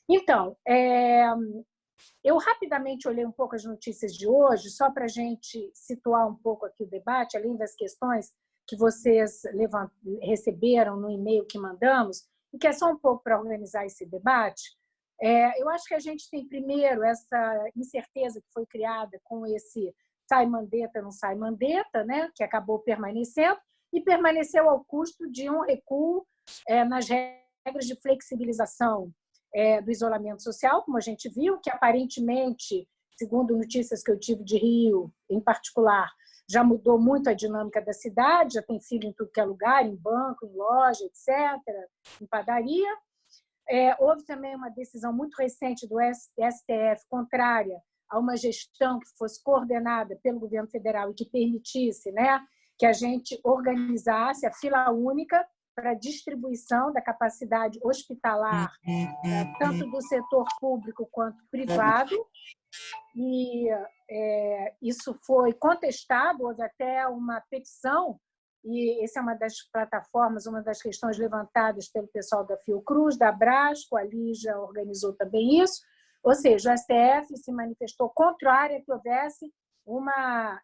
Então, eu rapidamente olhei um pouco as notícias de hoje, só para a gente situar um pouco aqui o debate, além das questões que vocês receberam no e-mail que mandamos, e que é só um pouco para organizar esse debate. Eu acho que a gente tem, primeiro, essa incerteza que foi criada com esse sai Mandetta, não sai Mandetta, né, que acabou permanecendo, e permaneceu ao custo de um recuo nas regras de flexibilização do isolamento social, como a gente viu, que aparentemente, segundo notícias que eu tive de Rio, em particular, já mudou muito a dinâmica da cidade, já tem fila em tudo que é lugar, em banco, em loja, etc., em padaria. Houve também uma decisão muito recente do STF contrária a uma gestão que fosse coordenada pelo governo federal e que permitisse, né, que a gente organizasse a fila única para a distribuição da capacidade hospitalar, tanto do setor público quanto privado. E isso foi contestado, houve até uma petição, e essa é uma das plataformas, uma das questões levantadas pelo pessoal da Fiocruz, da Abrasco, a Lígia organizou também isso, ou seja, o STF se manifestou contrário a que houvesse uma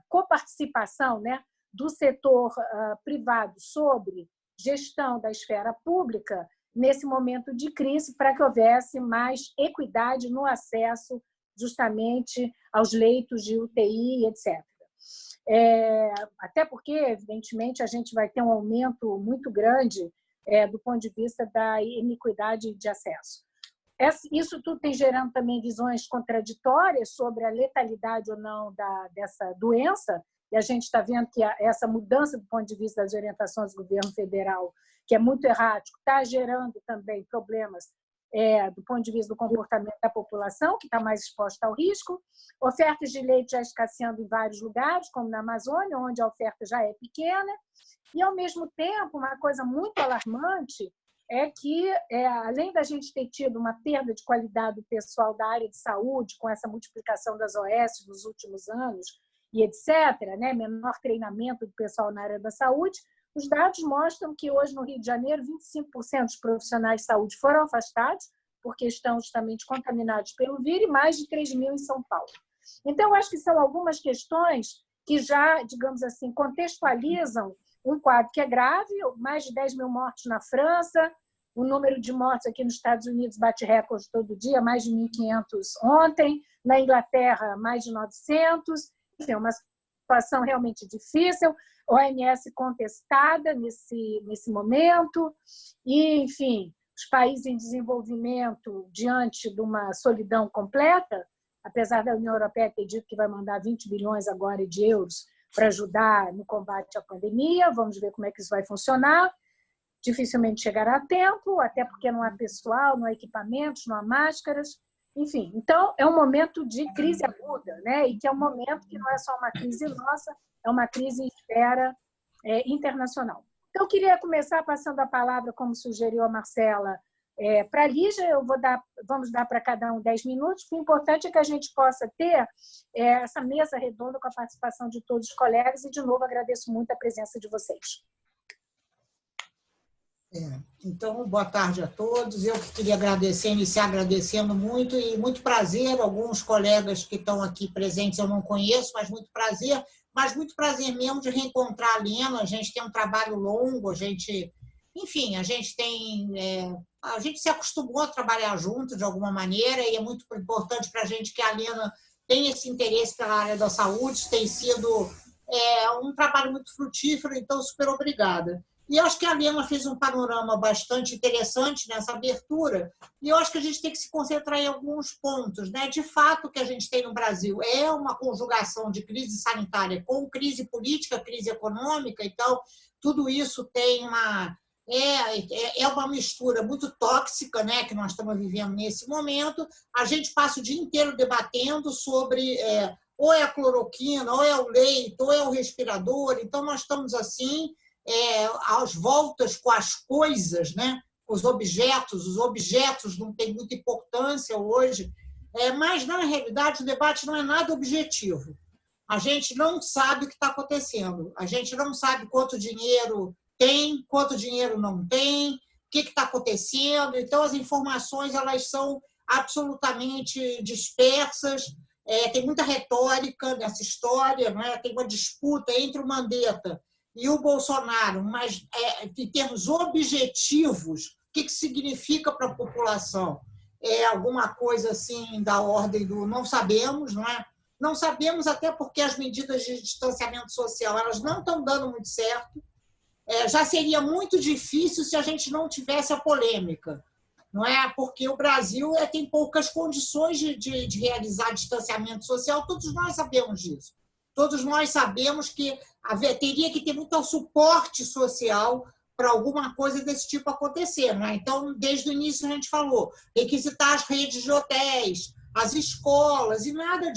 coparticipação, né, do setor privado sobre gestão da esfera pública nesse momento de crise, para que houvesse mais equidade no acesso justamente aos leitos de UTI, etc. Até porque, evidentemente, a gente vai ter um aumento muito grande do ponto de vista da iniquidade de acesso. Isso tudo tem gerando também visões contraditórias sobre a letalidade ou não dessa doença, e a gente está vendo que essa mudança do ponto de vista das orientações do governo federal, que é muito errático, está gerando também problemas do ponto de vista do comportamento da população, que está mais exposta ao risco, ofertas de leite já escasseando em vários lugares, como na Amazônia, onde a oferta já é pequena, e, ao mesmo tempo, uma coisa muito alarmante é que, além da gente ter tido uma perda de qualidade do pessoal da área de saúde, com essa multiplicação das OS nos últimos anos, e etc., né, menor treinamento do pessoal na área da saúde, os dados mostram que hoje no Rio de Janeiro 25% dos profissionais de saúde foram afastados porque estão justamente contaminados pelo vírus e mais de 3 mil em São Paulo. Então, eu acho que são algumas questões que já, digamos assim, contextualizam um quadro que é grave, mais de 10 mil mortos na França, o número de mortos aqui nos Estados Unidos bate recorde todo dia, mais de 1.500 ontem, na Inglaterra mais de 900, enfim, uma situação realmente difícil, OMS contestada nesse momento, e, enfim, os países em desenvolvimento, diante de uma solidão completa, apesar da União Europeia ter dito que vai mandar 20 bilhões agora de euros para ajudar no combate à pandemia, vamos ver como é que isso vai funcionar, dificilmente chegará a tempo, até porque não há pessoal, não há equipamentos, não há máscaras, enfim. Então, é um momento de crise aguda, né? E que é um momento que não é só uma crise nossa, é uma crise em esfera internacional. Então, eu queria começar passando a palavra, como sugeriu a Marcela, para a Lígia. Vamos dar para cada um 10 minutos. O importante é que a gente possa ter essa mesa redonda com a participação de todos os colegas e, de novo, agradeço muito a presença de vocês. Então, boa tarde a todos. Eu queria iniciar agradecendo muito, e muito prazer, alguns colegas que estão aqui presentes eu não conheço, mas muito prazer mesmo de reencontrar a Lena. A gente tem um trabalho longo, a gente se acostumou a trabalhar junto de alguma maneira, e é muito importante para a gente que a Lena tenha esse interesse pela área da saúde. Tem sido um trabalho muito frutífero, então super obrigada. E eu acho que a Lena fez um panorama bastante interessante nessa abertura, e eu acho que a gente tem que se concentrar em alguns pontos, né? De fato, o que a gente tem no Brasil é uma conjugação de crise sanitária com crise política, crise econômica, então tudo isso tem uma mistura muito tóxica, né, que nós estamos vivendo nesse momento. A gente passa o dia inteiro debatendo sobre ou é a cloroquina, ou é o leito, ou é o respirador, então nós estamos assim, às voltas com as coisas, né? Os objetos não têm muita importância hoje, mas, na realidade, o debate não é nada objetivo. A gente não sabe o que está acontecendo, a gente não sabe quanto dinheiro tem, quanto dinheiro não tem, que está acontecendo. Então, as informações elas são absolutamente dispersas, tem muita retórica nessa história, né? Tem uma disputa entre o Mandetta e o Bolsonaro, mas em termos objetivos, o que significa para a população? É alguma coisa assim da ordem do não sabemos, não é? Não sabemos até porque as medidas de distanciamento social elas não estão dando muito certo. Já seria muito difícil se a gente não tivesse a polêmica, não é? Porque o Brasil tem poucas condições de realizar distanciamento social, todos nós sabemos disso. Todos nós sabemos que teria que ter muito suporte social para alguma coisa desse tipo acontecer, não é? Então, desde o início a gente falou, requisitar as redes de hotéis, as escolas, e nada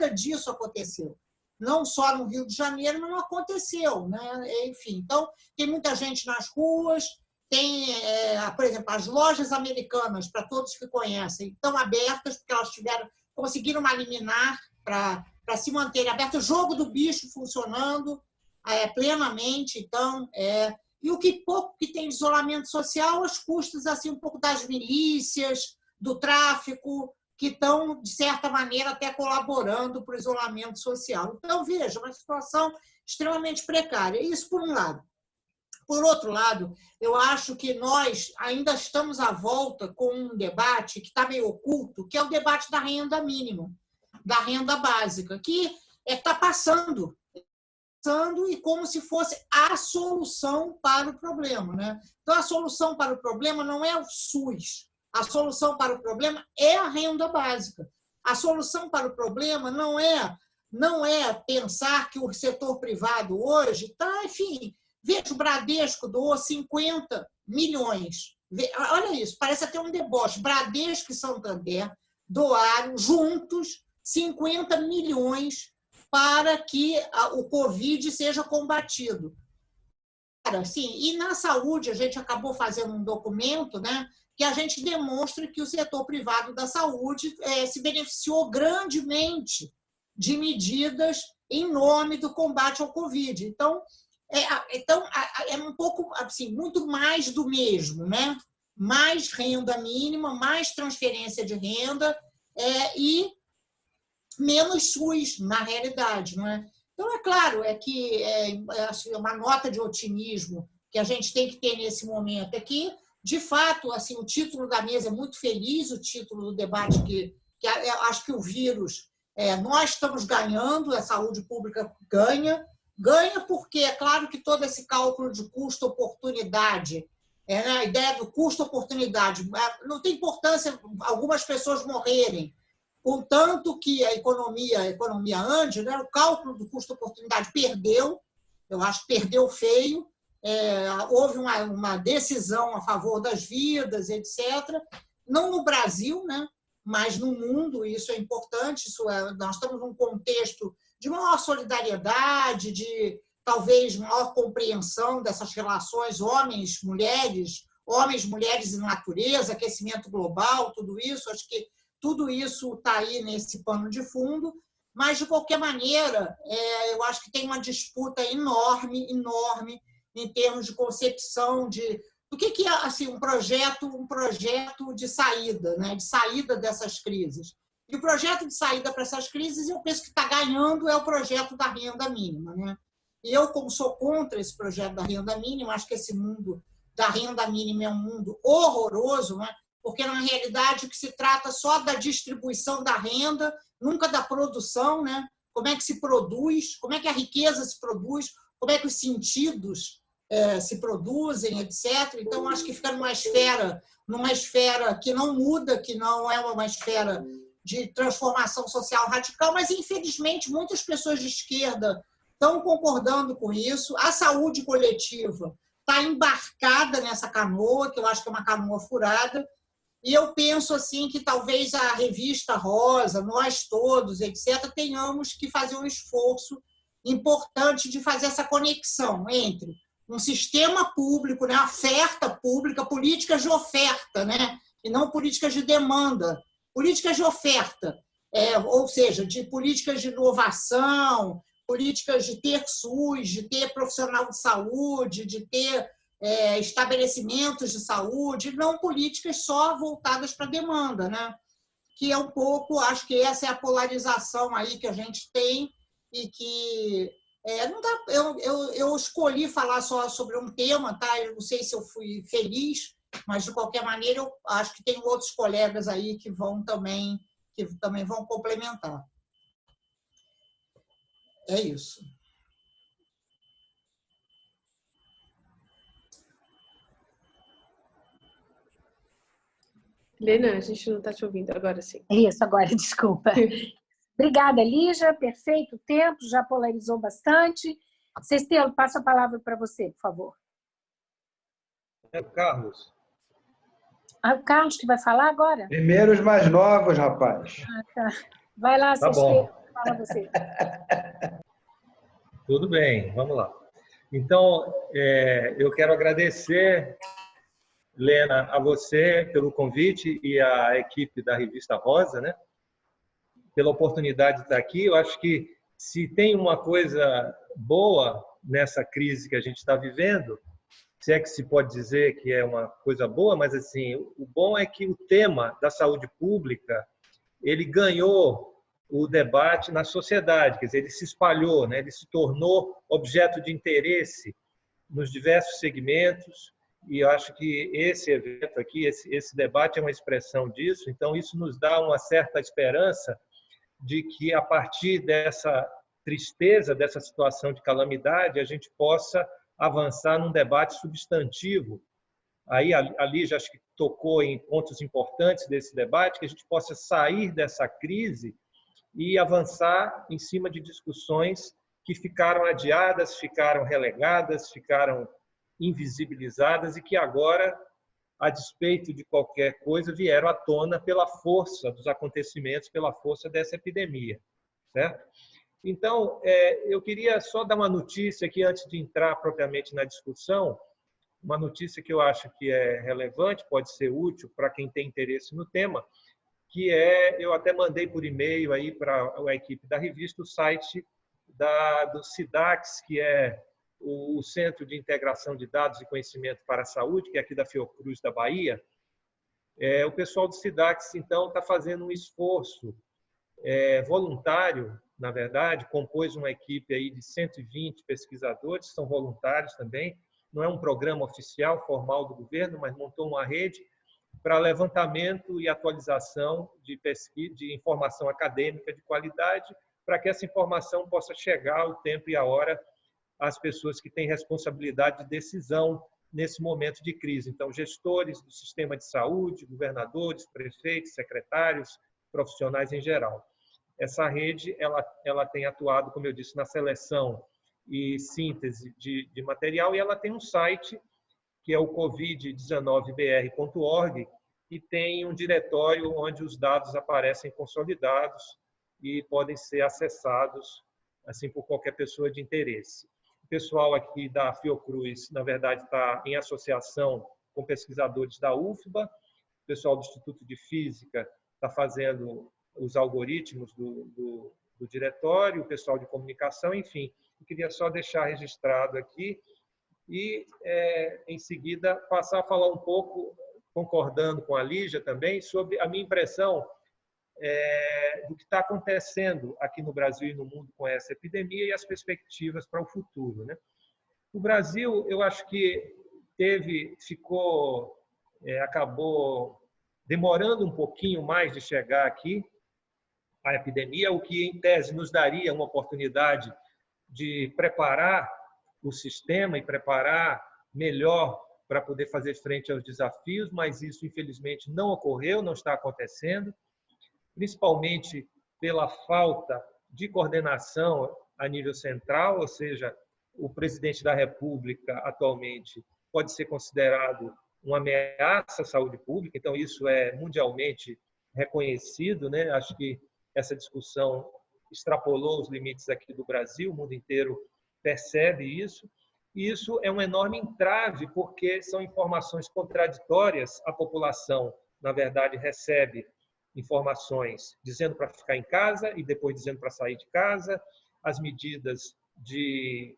disso aconteceu. Não só no Rio de Janeiro, mas não aconteceu, né? Enfim, então, tem muita gente nas ruas, tem, por exemplo, as lojas americanas, para todos que conhecem, estão abertas, porque elas conseguiram uma liminar para se manterem abertas, o jogo do bicho funcionando plenamente, então, e o que pouco que tem de isolamento social, às custas assim, um pouco das milícias, do tráfico, que estão, de certa maneira, até colaborando para o isolamento social. Então, veja, uma situação extremamente precária. Isso por um lado. Por outro lado, eu acho que nós ainda estamos à volta com um debate que está meio oculto, que é o debate da renda mínima, da renda básica, que está passando e como se fosse a solução para o problema, né? Então, a solução para o problema não é o SUS, a solução para o problema é a renda básica. A solução para o problema não é pensar que o setor privado hoje está, enfim, veja, o Bradesco doou 50 milhões. Olha isso, parece até um deboche. Bradesco e Santander doaram juntos 50 milhões para que o Covid seja combatido. Sim, e na saúde, a gente acabou fazendo um documento, né, que a gente demonstra que o setor privado da saúde se beneficiou grandemente de medidas em nome do combate ao Covid. Então, é um pouco assim, muito mais do mesmo, né? Mais renda mínima, mais transferência de renda e menos SUS, na realidade, não é? Então, é claro, que uma nota de otimismo que a gente tem que ter nesse momento é que, de fato, assim, o título da mesa é muito feliz, o título do debate que acho que o vírus, nós estamos ganhando, a saúde pública ganha porque é claro que todo esse cálculo de custo-oportunidade, a ideia do custo-oportunidade, não tem importância algumas pessoas morrerem, contanto que a economia ande, né? O cálculo do custo-oportunidade perdeu, eu acho que perdeu feio, houve uma decisão a favor das vidas, etc. Não no Brasil, né? Mas no mundo, isso é importante, nós estamos num contexto de maior solidariedade, de talvez maior compreensão dessas relações homens, mulheres e natureza, aquecimento global, tudo isso, acho que tudo isso está aí nesse pano de fundo, mas, de qualquer maneira, eu acho que tem uma disputa enorme em termos de concepção do que é assim, um projeto de saída, né? De saída dessas crises. E o projeto de saída para essas crises, eu penso que está ganhando é o projeto da renda mínima, né? E eu, como sou contra esse projeto da renda mínima, acho que esse mundo da renda mínima é um mundo horroroso, né? Porque, na realidade, o que se trata só da distribuição da renda, nunca da produção, né? Como é que se produz, como é que a riqueza se produz, como é que os sentidos se produzem, etc. Então, acho que fica numa esfera que não muda, que não é uma esfera de transformação social radical, mas, infelizmente, muitas pessoas de esquerda estão concordando com isso. A saúde coletiva está embarcada nessa canoa, que eu acho que é uma canoa furada, e eu penso assim que talvez a revista Rosa, nós todos, etc., tenhamos que fazer um esforço importante de fazer essa conexão entre um sistema público, né, oferta pública, políticas de oferta, né, e não políticas de demanda, políticas de oferta, ou seja, de políticas de inovação, políticas de ter SUS, de ter profissional de saúde, de ter estabelecimentos de saúde, não políticas só voltadas para a demanda, né? Que é um pouco, acho que essa é a polarização aí que a gente tem e que não dá, eu escolhi falar só sobre um tema, tá? Eu não sei se eu fui feliz, mas de qualquer maneira eu acho que tem outros colegas aí que também vão complementar. É isso. Helena, a gente não está te ouvindo, agora sim. Isso, agora, desculpa. Obrigada, Lígia, perfeito tempo, já polarizou bastante. Cestelo, passo a palavra para você, por favor. É o Carlos. Ah, o Carlos que vai falar agora? Primeiro os mais novos, rapaz. Ah, tá. Vai lá, Tá Cestelo, bom. fala você. Tudo bem, vamos lá. Então, eu quero agradecer, Lena, a você pelo convite e à equipe da Revista Rosa, né, pela oportunidade de estar aqui. Eu acho que se tem uma coisa boa nessa crise que a gente está vivendo, se é que se pode dizer que é uma coisa boa, mas assim, o bom é que o tema da saúde pública, ele ganhou o debate na sociedade, quer dizer, ele se espalhou, né? Ele se tornou objeto de interesse nos diversos segmentos, e eu acho que esse evento aqui, esse debate é uma expressão disso. Então isso nos dá uma certa esperança de que a partir dessa tristeza, dessa situação de calamidade, a gente possa avançar num debate substantivo. Aí a Lígia acho que tocou em pontos importantes desse debate, que a gente possa sair dessa crise e avançar em cima de discussões que ficaram adiadas, ficaram relegadas, ficaram invisibilizadas e que agora, a despeito de qualquer coisa, vieram à tona pela força dos acontecimentos, pela força dessa epidemia, certo? Então, eu queria só dar uma notícia aqui antes de entrar propriamente na discussão, uma notícia que eu acho que é relevante, pode ser útil para quem tem interesse no tema, que eu até mandei por e-mail aí para a equipe da revista o site do SIDAX, que é o Centro de Integração de Dados e Conhecimento para a Saúde, que é aqui da Fiocruz da Bahia. O pessoal do SIDAX, então, está fazendo um esforço voluntário, na verdade, compôs uma equipe aí de 120 pesquisadores, que são voluntários também, não é um programa oficial, formal do governo, mas montou uma rede para levantamento e atualização de pesquisa, de informação acadêmica de qualidade, para que essa informação possa chegar ao tempo e à hora às pessoas que têm responsabilidade de decisão nesse momento de crise. Então, gestores do sistema de saúde, governadores, prefeitos, secretários, profissionais em geral. Essa rede ela tem atuado, como eu disse, na seleção e síntese de material, e ela tem um site que é o covid19br.org, e tem um diretório onde os dados aparecem consolidados e podem ser acessados assim por qualquer pessoa de interesse. O pessoal aqui da Fiocruz, na verdade, está em associação com pesquisadores da UFBA, o pessoal do Instituto de Física está fazendo os algoritmos do diretório, o pessoal de comunicação, enfim. Eu queria só deixar registrado aqui e, em seguida, passar a falar um pouco, concordando com a Lígia também, sobre a minha impressão do que está acontecendo aqui no Brasil e no mundo com essa epidemia e as perspectivas para o futuro, né? O Brasil, eu acho que acabou demorando um pouquinho mais de chegar aqui a epidemia, o que, em tese, nos daria uma oportunidade de preparar o sistema e preparar melhor para poder fazer frente aos desafios, mas isso, infelizmente, não ocorreu, não está acontecendo, principalmente pela falta de coordenação a nível central, ou seja, o presidente da República, atualmente, pode ser considerado uma ameaça à saúde pública, então isso é mundialmente reconhecido, né? Acho que essa discussão extrapolou os limites aqui do Brasil, o mundo inteiro percebe isso, e isso é um enorme entrave, porque são informações contraditórias. A população, na verdade, recebe informações dizendo para ficar em casa e depois dizendo para sair de casa, as medidas de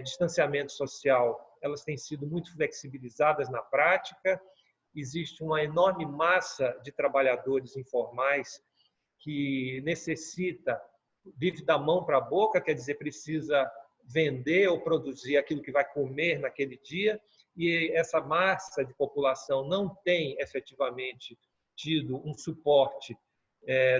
distanciamento social, elas têm sido muito flexibilizadas na prática. Existe uma enorme massa de trabalhadores informais que necessita, vive da mão para a boca, quer dizer, precisa vender ou produzir aquilo que vai comer naquele dia, e essa massa de população não tem efetivamente tido um suporte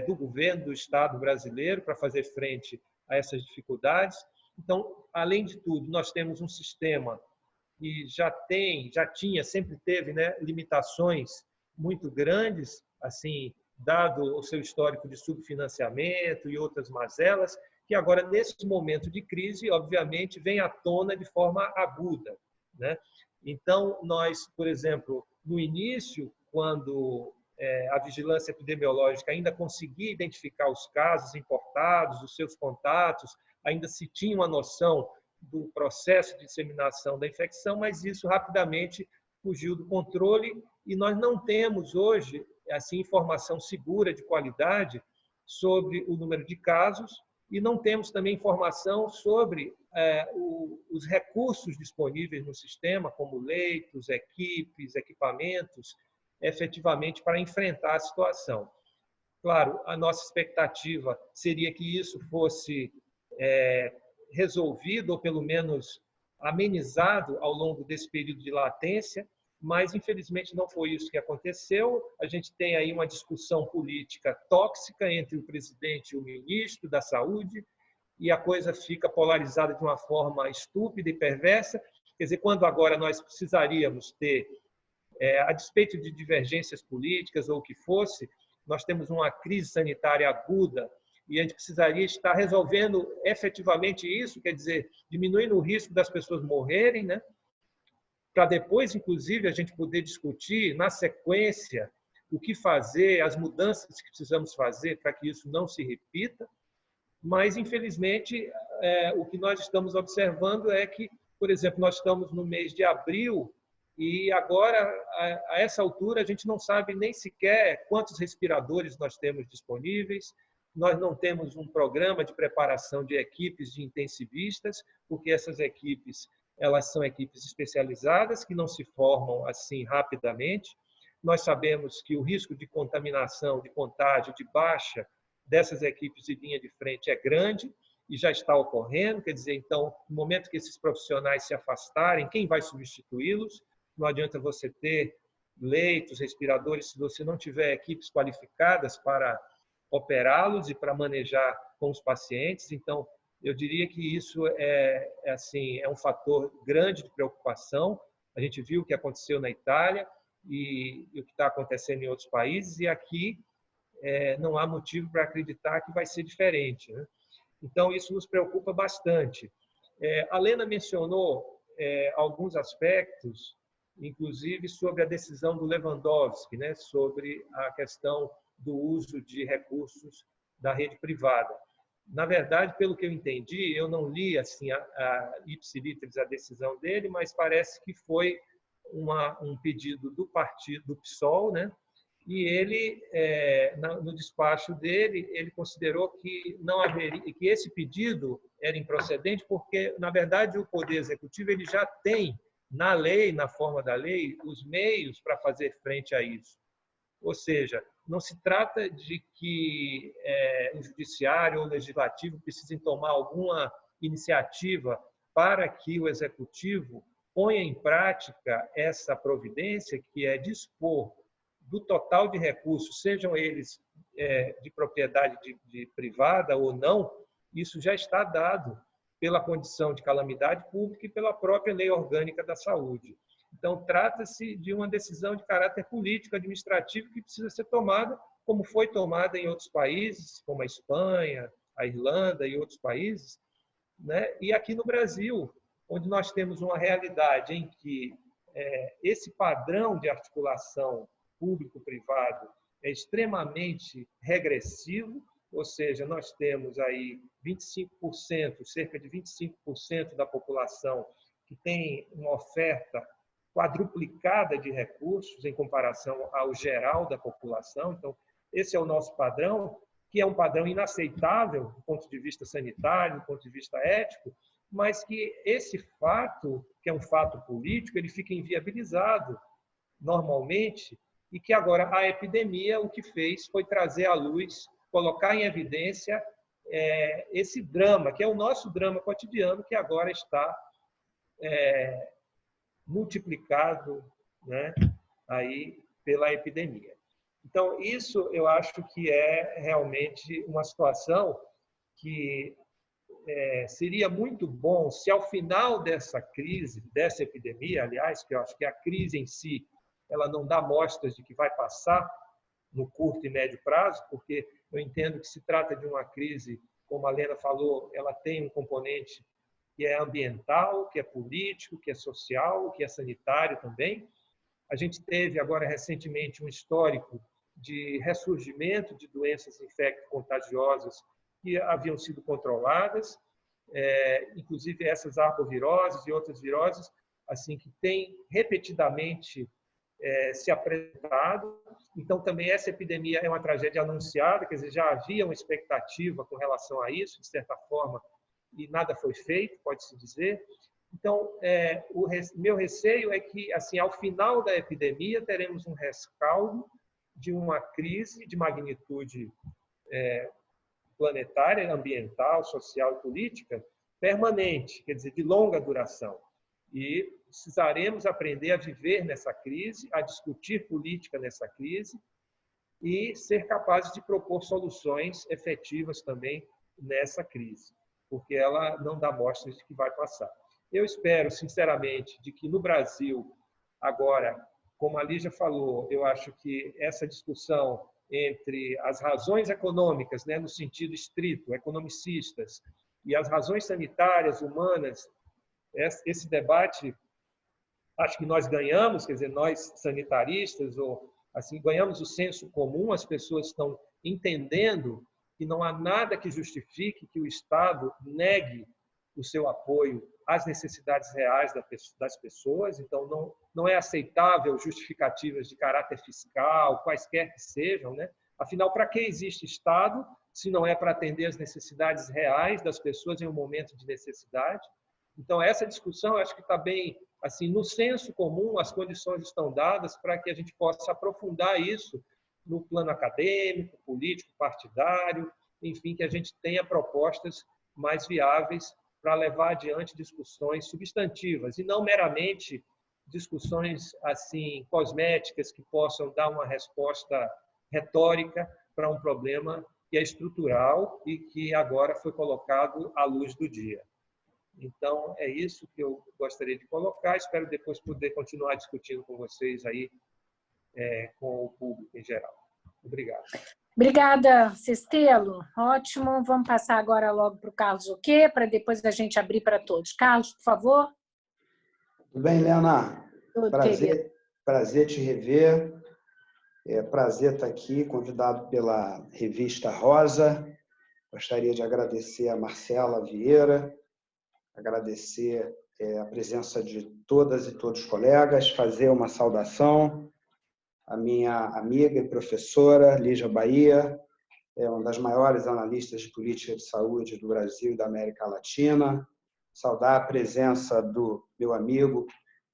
do governo, do Estado brasileiro para fazer frente a essas dificuldades. Então, além de tudo, nós temos um sistema que já tinha, sempre teve, né, limitações muito grandes, assim, dado o seu histórico de subfinanciamento e outras mazelas, que agora, nesse momento de crise, obviamente, vem à tona de forma aguda, né? Então, nós, por exemplo, no início, quando a vigilância epidemiológica ainda conseguia identificar os casos importados, os seus contatos, ainda se tinha uma noção do processo de disseminação da infecção, mas isso rapidamente fugiu do controle e nós não temos hoje assim informação segura de qualidade sobre o número de casos e não temos também informação sobre os recursos disponíveis no sistema, como leitos, equipes, equipamentos, efetivamente para enfrentar a situação. Claro, a nossa expectativa seria que isso fosse resolvido ou pelo menos amenizado ao longo desse período de latência, mas infelizmente não foi isso que aconteceu. A gente tem aí uma discussão política tóxica entre o presidente e o ministro da Saúde e a coisa fica polarizada de uma forma estúpida e perversa. Quer dizer, quando agora nós precisaríamos ter, a despeito de divergências políticas ou o que fosse, nós temos uma crise sanitária aguda e a gente precisaria estar resolvendo efetivamente isso, quer dizer, diminuindo o risco das pessoas morrerem, né? Para depois, inclusive, a gente poder discutir, na sequência, o que fazer, as mudanças que precisamos fazer para que isso não se repita. Mas, infelizmente, o que nós estamos observando é que, por exemplo, nós estamos no mês de abril e agora, a essa altura, a gente não sabe nem sequer quantos respiradores nós temos disponíveis, nós não temos um programa de preparação de equipes de intensivistas, porque essas equipes elas são equipes especializadas que não se formam assim rapidamente. Nós sabemos que o risco de contaminação, de contágio, de baixa dessas equipes de linha de frente é grande e já está ocorrendo. Quer dizer, então, no momento que esses profissionais se afastarem, quem vai substituí-los? Não adianta você ter leitos, respiradores, se você não tiver equipes qualificadas para operá-los e para manejar com os pacientes. Então, eu diria que isso é um fator grande de preocupação. A gente viu o que aconteceu na Itália e o que está acontecendo em outros países, e aqui não há motivo para acreditar que vai ser diferente, né? Então, isso nos preocupa bastante. A Lena mencionou alguns aspectos, inclusive sobre a decisão do Lewandowski, né, sobre a questão do uso de recursos da rede privada. Na verdade, pelo que eu entendi, eu não li assim ipsiliteris a decisão dele, mas parece que foi um pedido do partido do PSOL, né? E ele, no despacho dele, ele considerou que não haveria, que esse pedido era improcedente, porque na verdade o Poder Executivo ele já tem na lei, na forma da lei, os meios para fazer frente a isso. Ou seja, não se trata de que o judiciário ou o legislativo precisem tomar alguma iniciativa para que o executivo ponha em prática essa providência, que é dispor do total de recursos, sejam eles de propriedade de privada ou não, isso já está dado pela condição de calamidade pública e pela própria lei orgânica da saúde. Então, trata-se de uma decisão de caráter político, administrativo, que precisa ser tomada, como foi tomada em outros países, como a Espanha, a Irlanda e outros países, né? E aqui no Brasil, onde nós temos uma realidade em que esse padrão de articulação público-privado é extremamente regressivo, ou seja, nós temos aí 25%, cerca de 25% da população que tem uma oferta quadruplicada de recursos em comparação ao geral da população. Então, esse é o nosso padrão, que é um padrão inaceitável do ponto de vista sanitário, do ponto de vista ético, mas que esse fato, que é um fato político, ele fica inviabilizado normalmente, e que agora a epidemia o que fez foi trazer à luz, colocar em evidência esse drama, que é o nosso drama cotidiano, que agora está multiplicado, né, aí pela epidemia. Então, isso eu acho que é realmente uma situação que seria muito bom se, ao final dessa crise, dessa epidemia, aliás, que eu acho que a crise em si ela não dá mostras de que vai passar no curto e médio prazo, porque eu entendo que se trata de uma crise, como a Lena falou, ela tem um componente que é ambiental, que é político, que é social, que é sanitário também. A gente teve agora recentemente um histórico de ressurgimento de doenças infecto-contagiosas que haviam sido controladas, inclusive essas arboviroses e outras viroses, assim, que têm repetidamente se apresentado. Então, também essa epidemia é uma tragédia anunciada, quer dizer, já havia uma expectativa com relação a isso, de certa forma, e nada foi feito, pode-se dizer. Então, o meu receio é que, assim, ao final da epidemia, teremos um rescaldo de uma crise de magnitude planetária, ambiental, social e política permanente, quer dizer, de longa duração. E precisaremos aprender a viver nessa crise, a discutir política nessa crise e ser capazes de propor soluções efetivas também nessa crise, porque ela não dá mostras de que vai passar. Eu espero, sinceramente, de que no Brasil, agora, como a Lígia falou, eu acho que essa discussão entre as razões econômicas, né, no sentido estrito, economicistas, e as razões sanitárias, humanas, esse debate, acho que nós ganhamos, quer dizer, nós sanitaristas, ou assim, ganhamos o senso comum, as pessoas estão entendendo que não há nada que justifique que o Estado negue o seu apoio às necessidades reais das pessoas. Então, não é aceitável justificativas de caráter fiscal, quaisquer que sejam, né? Afinal, para que existe Estado, se não é para atender às necessidades reais das pessoas em um momento de necessidade? Então, essa discussão, acho que está bem, assim, no senso comum, as condições estão dadas para que a gente possa aprofundar isso no plano acadêmico, político, partidário, enfim, que a gente tenha propostas mais viáveis para levar adiante discussões substantivas e não meramente discussões assim cosméticas que possam dar uma resposta retórica para um problema que é estrutural e que agora foi colocado à luz do dia. Então, é isso que eu gostaria de colocar. Espero depois poder continuar discutindo com vocês aí, com o público em geral. Obrigado. Obrigada, Cestelo. Ótimo. Vamos passar agora logo para o Carlos Oquê, para depois a gente abrir para todos. Carlos, por favor. Tudo bem, Lena? Prazer te rever. É prazer estar aqui, convidado pela Revista Rosa. Gostaria de agradecer a Marcela Vieira, agradecer a presença de todas e todos os colegas, fazer uma saudação à minha amiga e professora, Lígia Bahia, uma das maiores analistas de política de saúde do Brasil e da América Latina. Saudar a presença do meu amigo,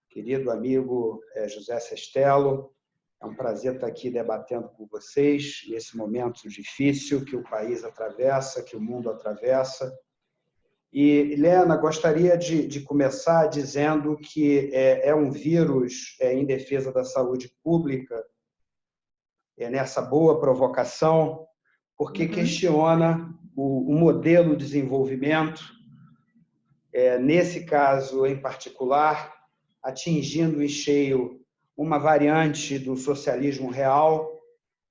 querido amigo José Sestelo. É um prazer estar aqui debatendo com vocês nesse momento difícil que o país atravessa, que o mundo atravessa. E, Helena, gostaria de começar dizendo que é um vírus em defesa da saúde pública, nessa boa provocação, porque questiona o modelo de desenvolvimento, nesse caso em particular, atingindo em cheio uma variante do socialismo real,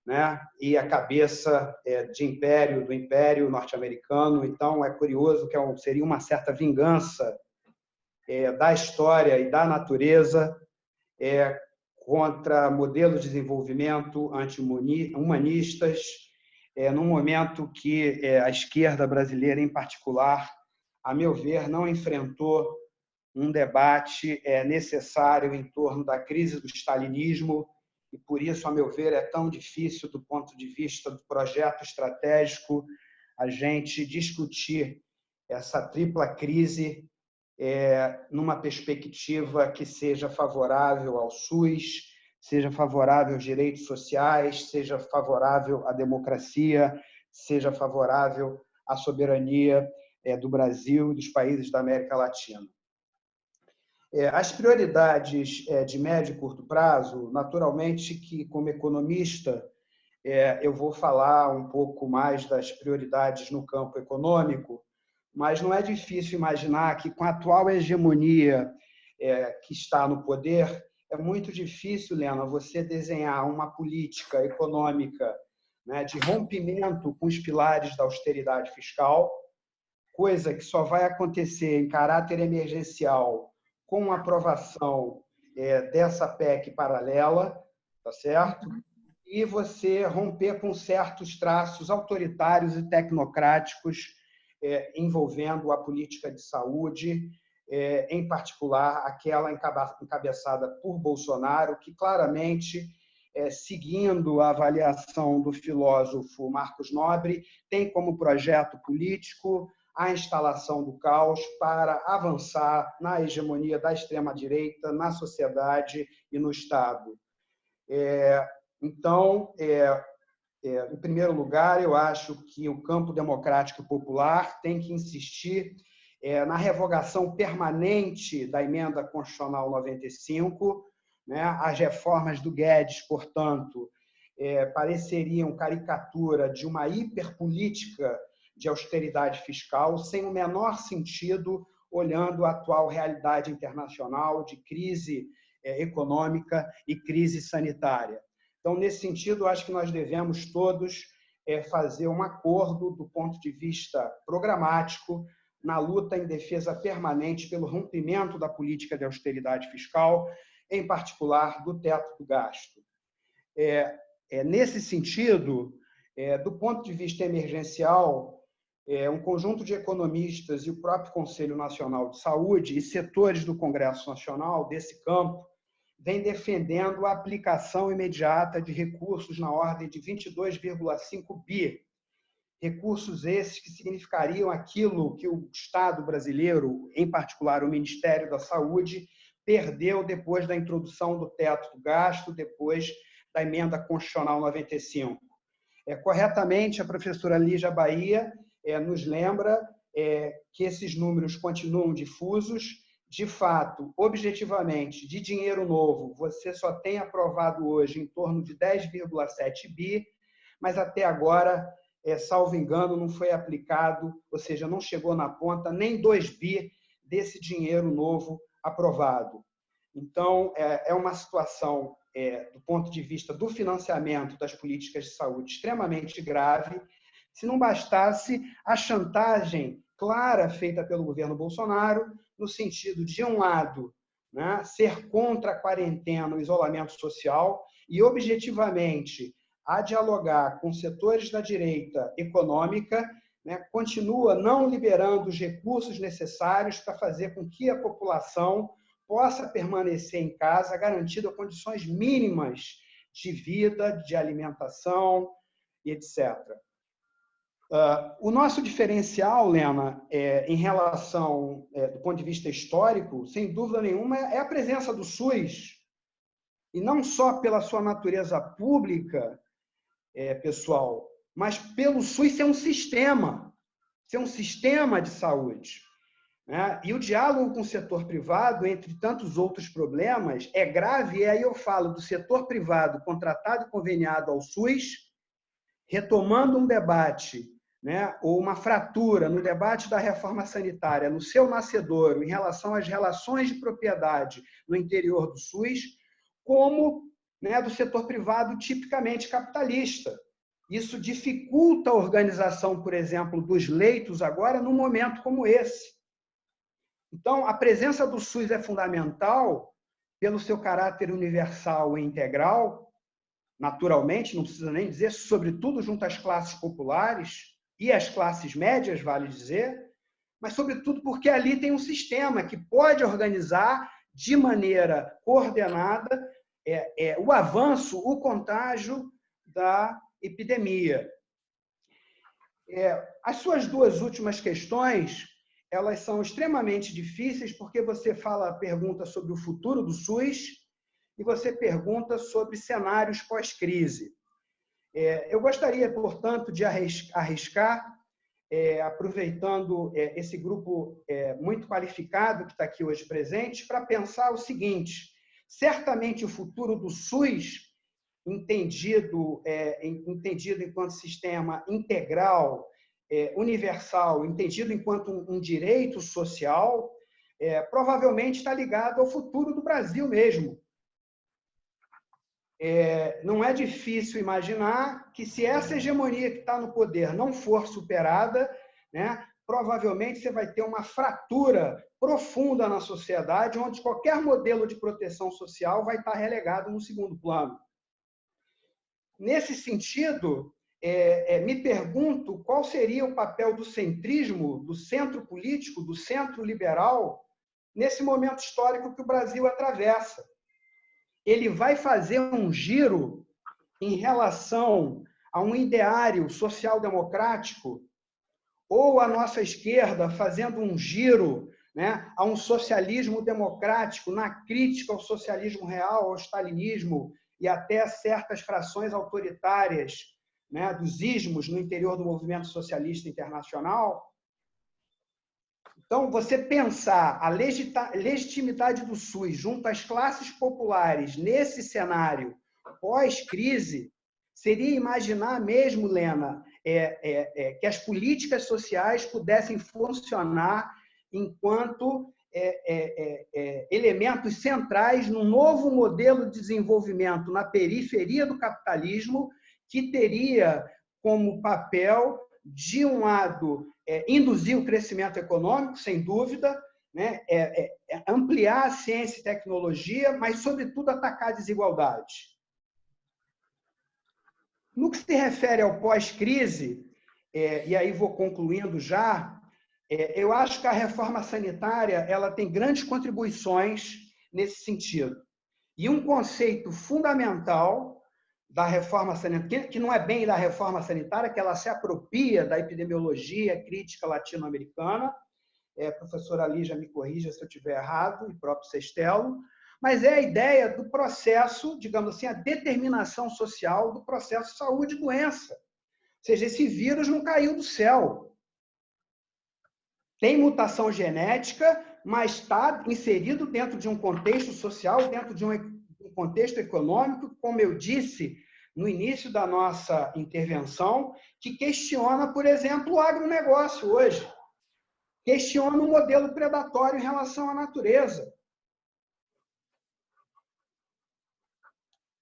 né? E a cabeça do Império norte-americano. Então, é curioso que seria uma certa vingança da história e da natureza contra modelos de desenvolvimento anti-humanistas, num momento que a esquerda brasileira, em particular, a meu ver, não enfrentou um debate necessário em torno da crise do stalinismo, e por isso, a meu ver, é tão difícil, do ponto de vista do projeto estratégico, a gente discutir essa tripla crise numa perspectiva que seja favorável ao SUS, seja favorável aos direitos sociais, seja favorável à democracia, seja favorável à soberania do Brasil e dos países da América Latina. As prioridades de médio e curto prazo, naturalmente que, como economista, eu vou falar um pouco mais das prioridades no campo econômico, mas não é difícil imaginar que, com a atual hegemonia que está no poder, é muito difícil, Lena, você desenhar uma política econômica, né, de rompimento com os pilares da austeridade fiscal, coisa que só vai acontecer em caráter emergencial com a aprovação dessa PEC paralela, tá certo? E você romper com certos traços autoritários e tecnocráticos envolvendo a política de saúde, em particular aquela encabeçada por Bolsonaro, que claramente, seguindo a avaliação do filósofo Marcos Nobre, tem como projeto político a instalação do caos para avançar na hegemonia da extrema-direita, na sociedade e no Estado. Então, em primeiro lugar, eu acho que o campo democrático e popular tem que insistir na revogação permanente da Emenda Constitucional 95. Né? As reformas do Guedes, portanto, pareceriam caricatura de uma hiperpolítica de austeridade fiscal, sem o menor sentido, olhando a atual realidade internacional de crise econômica e crise sanitária. Então, nesse sentido, acho que nós devemos todos fazer um acordo do ponto de vista programático na luta em defesa permanente pelo rompimento da política de austeridade fiscal, em particular do teto do gasto. Nesse sentido, do ponto de vista emergencial, um conjunto de economistas e o próprio Conselho Nacional de Saúde e setores do Congresso Nacional desse campo vem defendendo a aplicação imediata de recursos na ordem de 22,5 bi. Recursos esses que significariam aquilo que o Estado brasileiro, em particular o Ministério da Saúde, perdeu depois da introdução do teto do gasto, depois da Emenda Constitucional 95. Corretamente, a professora Lígia Bahia nos lembra que esses números continuam difusos. De fato, objetivamente, de dinheiro novo, você só tem aprovado hoje em torno de 10,7 bi, mas até agora, salvo engano, não foi aplicado, ou seja, não chegou na ponta nem 2 bi desse dinheiro novo aprovado. Então, é uma situação, do ponto de vista do financiamento das políticas de saúde, extremamente grave. Se não bastasse a chantagem clara feita pelo governo Bolsonaro, no sentido de um lado, né, ser contra a quarentena, o isolamento social, e objetivamente a dialogar com setores da direita econômica, né, continua não liberando os recursos necessários para fazer com que a população possa permanecer em casa, garantindo condições mínimas de vida, de alimentação e etc. O nosso diferencial, Lena, em relação, do ponto de vista histórico, sem dúvida nenhuma, é a presença do SUS. E não só pela sua natureza pública, pessoal, mas pelo SUS ser um sistema de saúde. Né? E o diálogo com o setor privado, entre tantos outros problemas, é grave, e aí eu falo do setor privado contratado e conveniado ao SUS, retomando um debate, né, ou uma fratura no debate da reforma sanitária no seu nascedouro em relação às relações de propriedade no interior do SUS, como, né, do setor privado tipicamente capitalista. Isso dificulta a organização, por exemplo, dos leitos agora num momento como esse. Então, a presença do SUS é fundamental pelo seu caráter universal e integral, naturalmente, não precisa nem dizer, sobretudo junto às classes populares e às classes médias, vale dizer, mas sobretudo porque ali tem um sistema que pode organizar de maneira coordenada o avanço, o contágio da epidemia. As suas duas últimas questões, elas são extremamente difíceis porque você pergunta sobre o futuro do SUS e você pergunta sobre cenários pós-crise. Eu gostaria, portanto, de arriscar, aproveitando esse grupo muito qualificado que está aqui hoje presente, para pensar o seguinte: certamente o futuro do SUS, entendido enquanto sistema integral, universal, entendido enquanto um direito social, provavelmente está ligado ao futuro do Brasil mesmo. Não é difícil imaginar que, se essa hegemonia que está no poder não for superada, né, provavelmente você vai ter uma fratura profunda na sociedade, onde qualquer modelo de proteção social vai estar relegado no segundo plano. Nesse sentido, me pergunto qual seria o papel do centrismo, do centro político, do centro liberal, nesse momento histórico que o Brasil atravessa. Ele vai fazer um giro em relação a um ideário social-democrático, ou a nossa esquerda fazendo um giro, né, a um socialismo democrático, na crítica ao socialismo real, ao stalinismo e até certas frações autoritárias, né, dos ismos no interior do movimento socialista internacional. Então, você pensar a legitimidade do SUS junto às classes populares nesse cenário pós-crise seria imaginar mesmo, Lena, que as políticas sociais pudessem funcionar enquanto elementos centrais num novo modelo de desenvolvimento na periferia do capitalismo, que teria como papel, de um lado, induzir o crescimento econômico, sem dúvida, né? Ampliar a ciência e tecnologia, mas, sobretudo, atacar a desigualdade. No que se refere ao pós-crise, e aí vou concluindo já, eu acho que a reforma sanitária ela tem grandes contribuições nesse sentido. E um conceito fundamental da reforma sanitária, que não é bem da reforma sanitária, que ela se apropria da epidemiologia crítica latino-americana, a professora Lígia me corrija se eu estiver errado, e próprio Sestelo, mas é a ideia do processo, digamos assim, a determinação social do processo saúde e doença. Ou seja, esse vírus não caiu do céu. Tem mutação genética, mas está inserido dentro de um contexto social, dentro de um contexto econômico, como eu disse no início da nossa intervenção, que questiona, por exemplo, o agronegócio hoje. Questiona o modelo predatório em relação à natureza.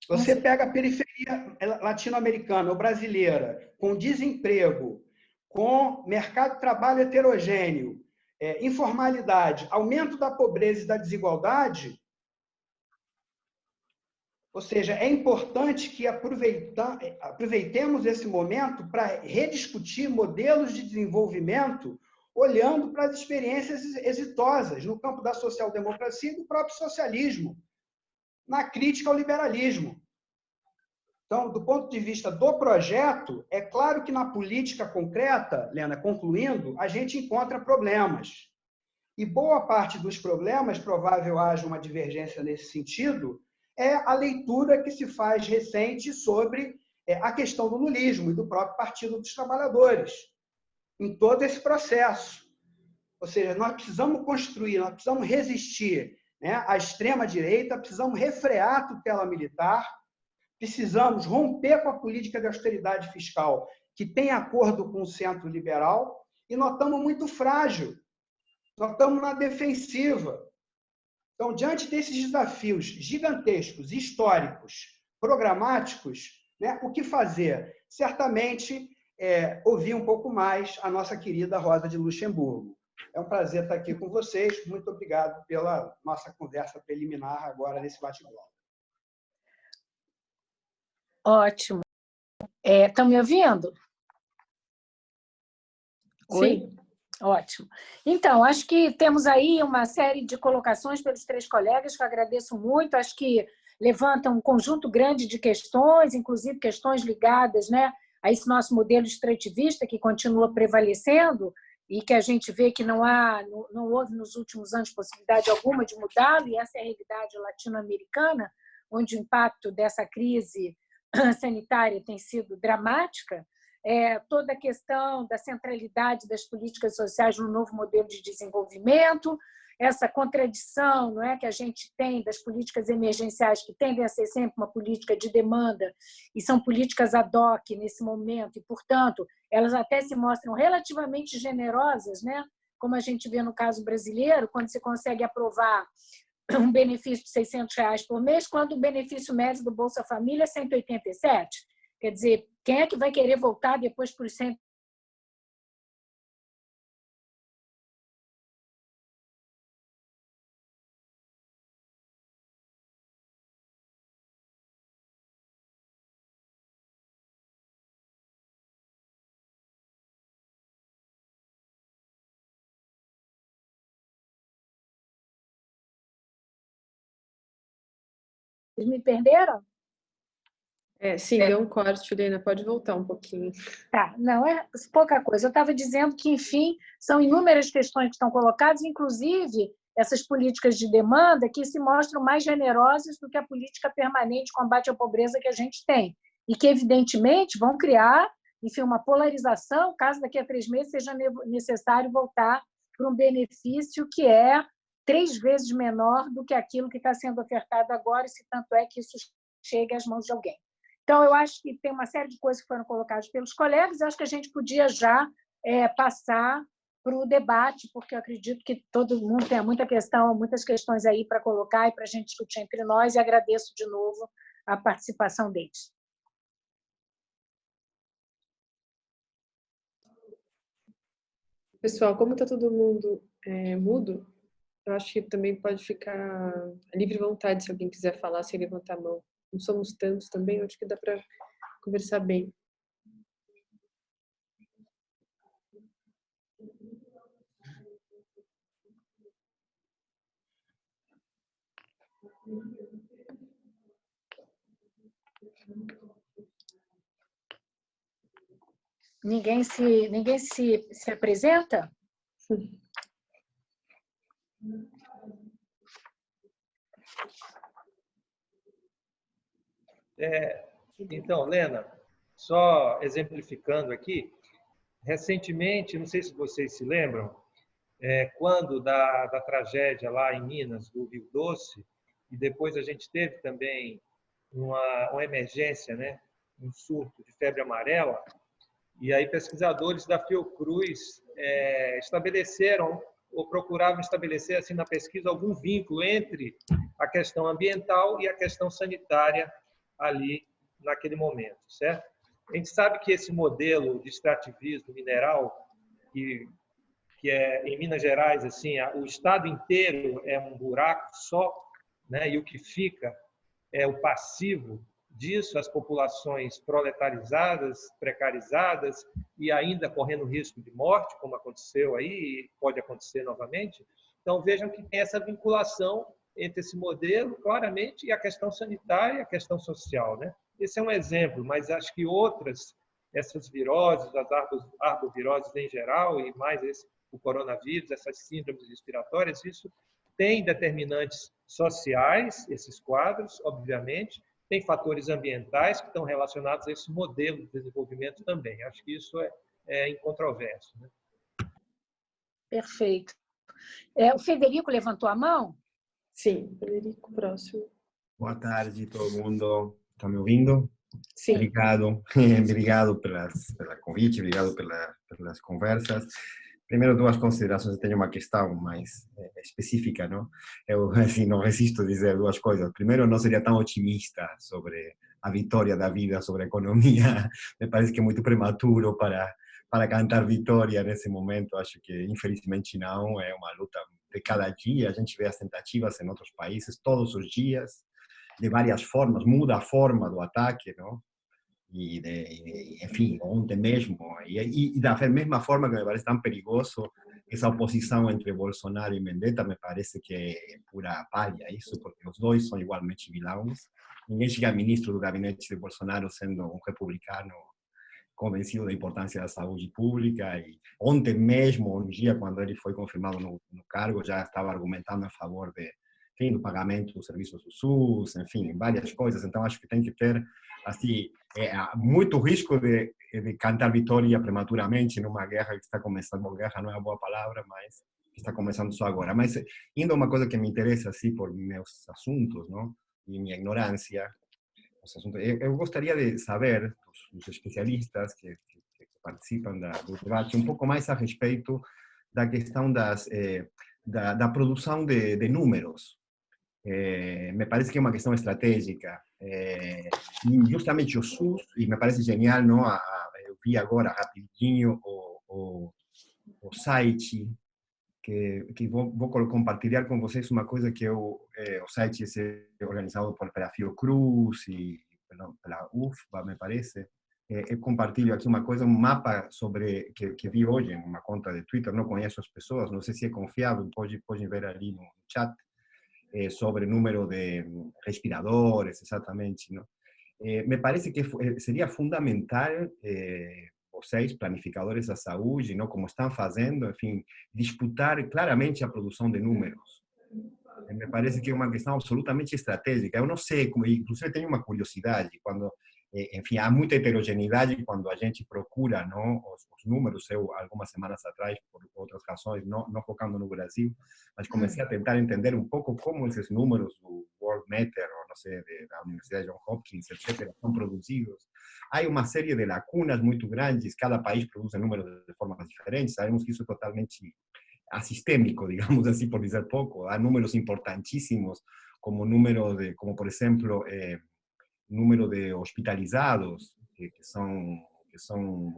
Você pega a periferia latino-americana ou brasileira, com desemprego, com mercado de trabalho heterogêneo, informalidade, aumento da pobreza e da desigualdade. Ou seja, é importante que aproveitemos esse momento para rediscutir modelos de desenvolvimento, olhando para as experiências exitosas no campo da social-democracia e do próprio socialismo, na crítica ao liberalismo. Então, do ponto de vista do projeto, é claro que na política concreta, Lena, concluindo, a gente encontra problemas. E boa parte dos problemas, provável haja uma divergência nesse sentido, é a leitura que se faz recente sobre a questão do lulismo e do próprio Partido dos Trabalhadores, em todo esse processo. Ou seja, nós precisamos construir, nós precisamos resistir, né, à extrema-direita, precisamos refrear a tutela militar, precisamos romper com a política de austeridade fiscal, que tem acordo com o centro liberal, e nós estamos muito frágil, nós estamos na defensiva. Então, diante desses desafios gigantescos, históricos, programáticos, né, o que fazer? Certamente, ouvir um pouco mais a nossa querida Rosa de Luxemburgo. É um prazer estar aqui com vocês. Muito obrigado pela nossa conversa preliminar agora nesse bate-bola. Ótimo. Estão me ouvindo? Oi? Sim. Ótimo. Então, acho que temos aí uma série de colocações pelos três colegas, que eu agradeço muito. Acho que levantam um conjunto grande de questões, inclusive questões ligadas, né, a esse nosso modelo extrativista que continua prevalecendo, e que a gente vê que não houve nos últimos anos possibilidade alguma de mudá-lo, e essa é a realidade latino-americana, onde o impacto dessa crise sanitária tem sido dramática, toda a questão da centralidade das políticas sociais no novo modelo de desenvolvimento, essa contradição, não é, que a gente tem das políticas emergenciais, que tendem a ser sempre uma política de demanda, e são políticas ad hoc nesse momento, e, portanto, elas até se mostram relativamente generosas, né? Como a gente vê no caso brasileiro, quando se consegue aprovar um benefício de R$600 por mês, quando o benefício médio do Bolsa Família é 187. Quer dizer, quem é que vai querer voltar depois para os 100? Vocês me perderam? Sim, deu um corte, Helena, pode voltar um pouquinho. Tá, não é pouca coisa. Eu estava dizendo que, enfim, são inúmeras questões que estão colocadas, inclusive essas políticas de demanda que se mostram mais generosas do que a política permanente de combate à pobreza que a gente tem, e que, evidentemente, vão criar, enfim, uma polarização, caso daqui a 3 meses seja necessário voltar para um benefício que é 3 vezes menor do que aquilo que está sendo ofertado agora, e se tanto é que isso chegue às mãos de alguém. Então, eu acho que tem uma série de coisas que foram colocadas pelos colegas, acho que a gente podia já passar para o debate, porque eu acredito que todo mundo tem muitas questões aí para colocar e para a gente discutir entre nós, e agradeço de novo a participação deles. Pessoal, como está todo mundo mudo, eu acho que também pode ficar à livre vontade se alguém quiser falar, sem levantar a mão. Não somos tantos também, eu acho que dá para conversar bem. Ninguém se apresenta? Então, Lena, só exemplificando aqui, recentemente, não sei se vocês se lembram, quando da tragédia lá em Minas, do Rio Doce, e depois a gente teve também uma emergência, né, um surto de febre amarela, e aí pesquisadores da Fiocruz estabeleceram ou procuravam estabelecer assim na pesquisa algum vínculo entre a questão ambiental e a questão sanitária ali naquele momento, certo? A gente sabe que esse modelo de extrativismo mineral, que é em Minas Gerais, assim, o estado inteiro é um buraco só, né? E o que fica é o passivo disso, as populações proletarizadas, precarizadas e ainda correndo risco de morte, como aconteceu aí e pode acontecer novamente. Então, vejam que tem essa vinculação entre esse modelo, claramente, e a questão sanitária e a questão social, né? Esse é um exemplo, mas acho que outras, essas viroses, as arboviroses em geral, e mais o coronavírus, essas síndromes respiratórias, isso tem determinantes sociais, esses quadros, obviamente, tem fatores ambientais que estão relacionados a esse modelo de desenvolvimento também. Acho que isso é incontroverso, né? Perfeito. O Federico levantou a mão? Sim, Federico, próximo. Boa tarde, todo mundo. Está me ouvindo? Sim. Obrigado. Obrigado pelo convite, obrigado pelas conversas. Primeiro, 2 considerações. Eu tenho uma questão mais específica, não? Eu assim, não resisto a dizer 2 coisas. Primeiro, não seria tão otimista sobre a vitória da vida sobre a economia. Me parece que é muito prematuro para cantar vitória nesse momento. Acho que, infelizmente, não. É uma luta de cada dia. A gente vê as tentativas em outros países todos os dias, de várias formas. Muda a forma do ataque, não? Enfim, ontem mesmo, e da mesma forma que me parece tão perigoso essa oposição entre Bolsonaro e Mendetta, me parece que é pura palha isso, porque os dois são igualmente vilões. Ninguém chega ministro do gabinete de Bolsonaro sendo um republicano convencido da importância da saúde pública e ontem mesmo, um dia, quando ele foi confirmado no cargo, já estava argumentando a favor do pagamento dos serviços do SUS, enfim, várias coisas. Então, acho que tem que ter, assim, muito risco de cantar vitória prematuramente numa guerra que está começando. Guerra não é uma boa palavra, mas está começando só agora. Mas, indo a uma coisa que me interessa, assim, por meus assuntos, não? E minha ignorância, eu gostaria de saber dos especialistas que participam do debate um pouco mais a respeito da questão da produção de números. Me parece que é uma questão estratégica. Justamente o SUS, e me parece genial, não? Eu vi agora rapidinho o site, que vou compartilhar com vocês uma coisa que o site é organizado pela Fiocruz e pela UFBA, me parece. Eu compartilho aqui uma coisa, um mapa sobre que vi hoje em uma conta de Twitter, não conheço as pessoas, não sei se é confiável, podem ver ali no chat, sobre o número de respiradores, exatamente. Não? Me parece que seria fundamental vocês, planificadores da saúde, não, como estão fazendo, enfim, disputar claramente a produção de números. Me parece que é uma questão absolutamente estratégica. Eu não sei, inclusive tenho uma curiosidade, quando, enfim, há muita heterogeneidade quando a gente procura, não, os números. Eu, algumas semanas atrás, por outras razões, não focando no Brasil, mas comecei a tentar entender um pouco como esses números do World Meter, ou não sei, da Universidade Johns Hopkins, etc., são produzidos. Há uma série de lacunas muito grandes, cada país produz números de formas diferentes, sabemos que isso é totalmente asistémico, digamos assim, por dizer pouco. Há números importantíssimos, como como por exemplo, número de hospitalizados, que são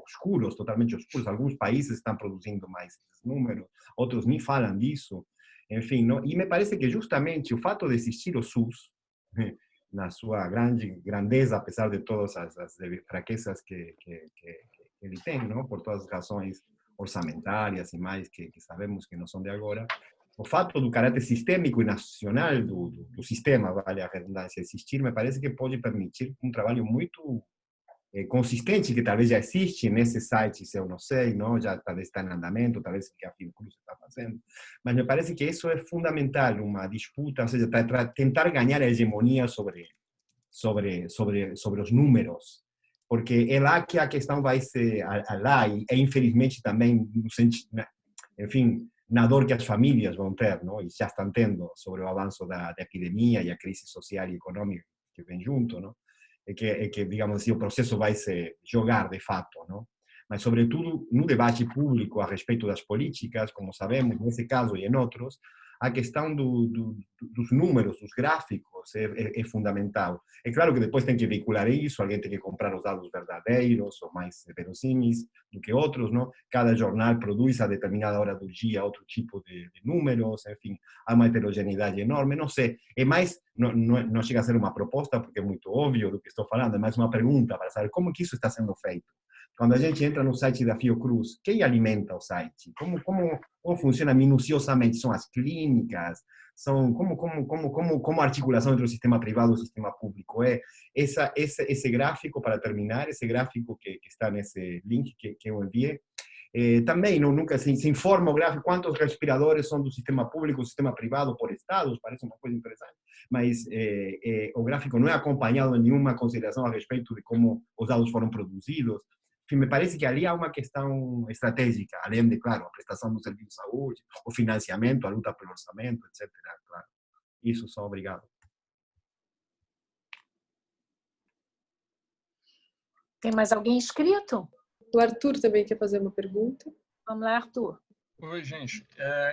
oscuros, totalmente oscuros. Alguns países estão produzindo mais esses números, outros nem falam disso. Enfim, não? E me parece que justamente o fato de existir o SUS, na sua grandeza, apesar de todas as fraquezas que ele tem, não? Por todas as razões orçamentárias e mais que sabemos que não são de agora, o fato do caráter sistêmico e nacional do sistema, vale a redundância, existir, me parece que pode permitir um trabalho muito consistente, que talvez já existe nesse site, se eu não sei, não? Já talvez está em andamento, talvez que a Fiocruz está fazendo, mas me parece que isso é fundamental, uma disputa, ou seja, para tentar ganhar a hegemonia sobre os números, porque é lá que a questão vai ser lá, e infelizmente também, enfim, na dor que as famílias vão ter, não? E já estão tendo, sobre o avanço da epidemia e a crise social e econômica que vem junto, não? Que, digamos assim, o processo vai se jogar de fato, não? Mas, sobretudo, no debate público a respeito das políticas, como sabemos, nesse caso e em outros, a questão dos números, dos gráficos, é fundamental. É claro que depois tem que veicular isso, alguém tem que comprar os dados verdadeiros ou mais verossímeis do que outros, não? Cada jornal produz a determinada hora do dia outro tipo de números, enfim, há uma heterogeneidade enorme, não sei. É mais, não chega a ser uma proposta, porque é muito óbvio do que estou falando, é mais uma pergunta para saber como que isso está sendo feito. Quando a gente entra no site da Fiocruz, quem alimenta o site? Como funciona minuciosamente? São as clínicas? Como a articulação entre o sistema privado e o sistema público? Esse gráfico, para terminar, esse gráfico que está nesse link que eu enviei, também nunca se informa o gráfico quantos respiradores são do sistema público, do sistema privado, por estados, parece uma coisa interessante, mas o gráfico não é acompanhado de nenhuma consideração a respeito de como os dados foram produzidos. Enfim, me parece que ali há uma questão estratégica, além de, claro, a prestação do serviço de saúde, o financiamento, a luta pelo orçamento, etc. Claro. Isso só, obrigado. Tem mais alguém inscrito? O Arthur também quer fazer uma pergunta. Vamos lá, Arthur. Oi, gente.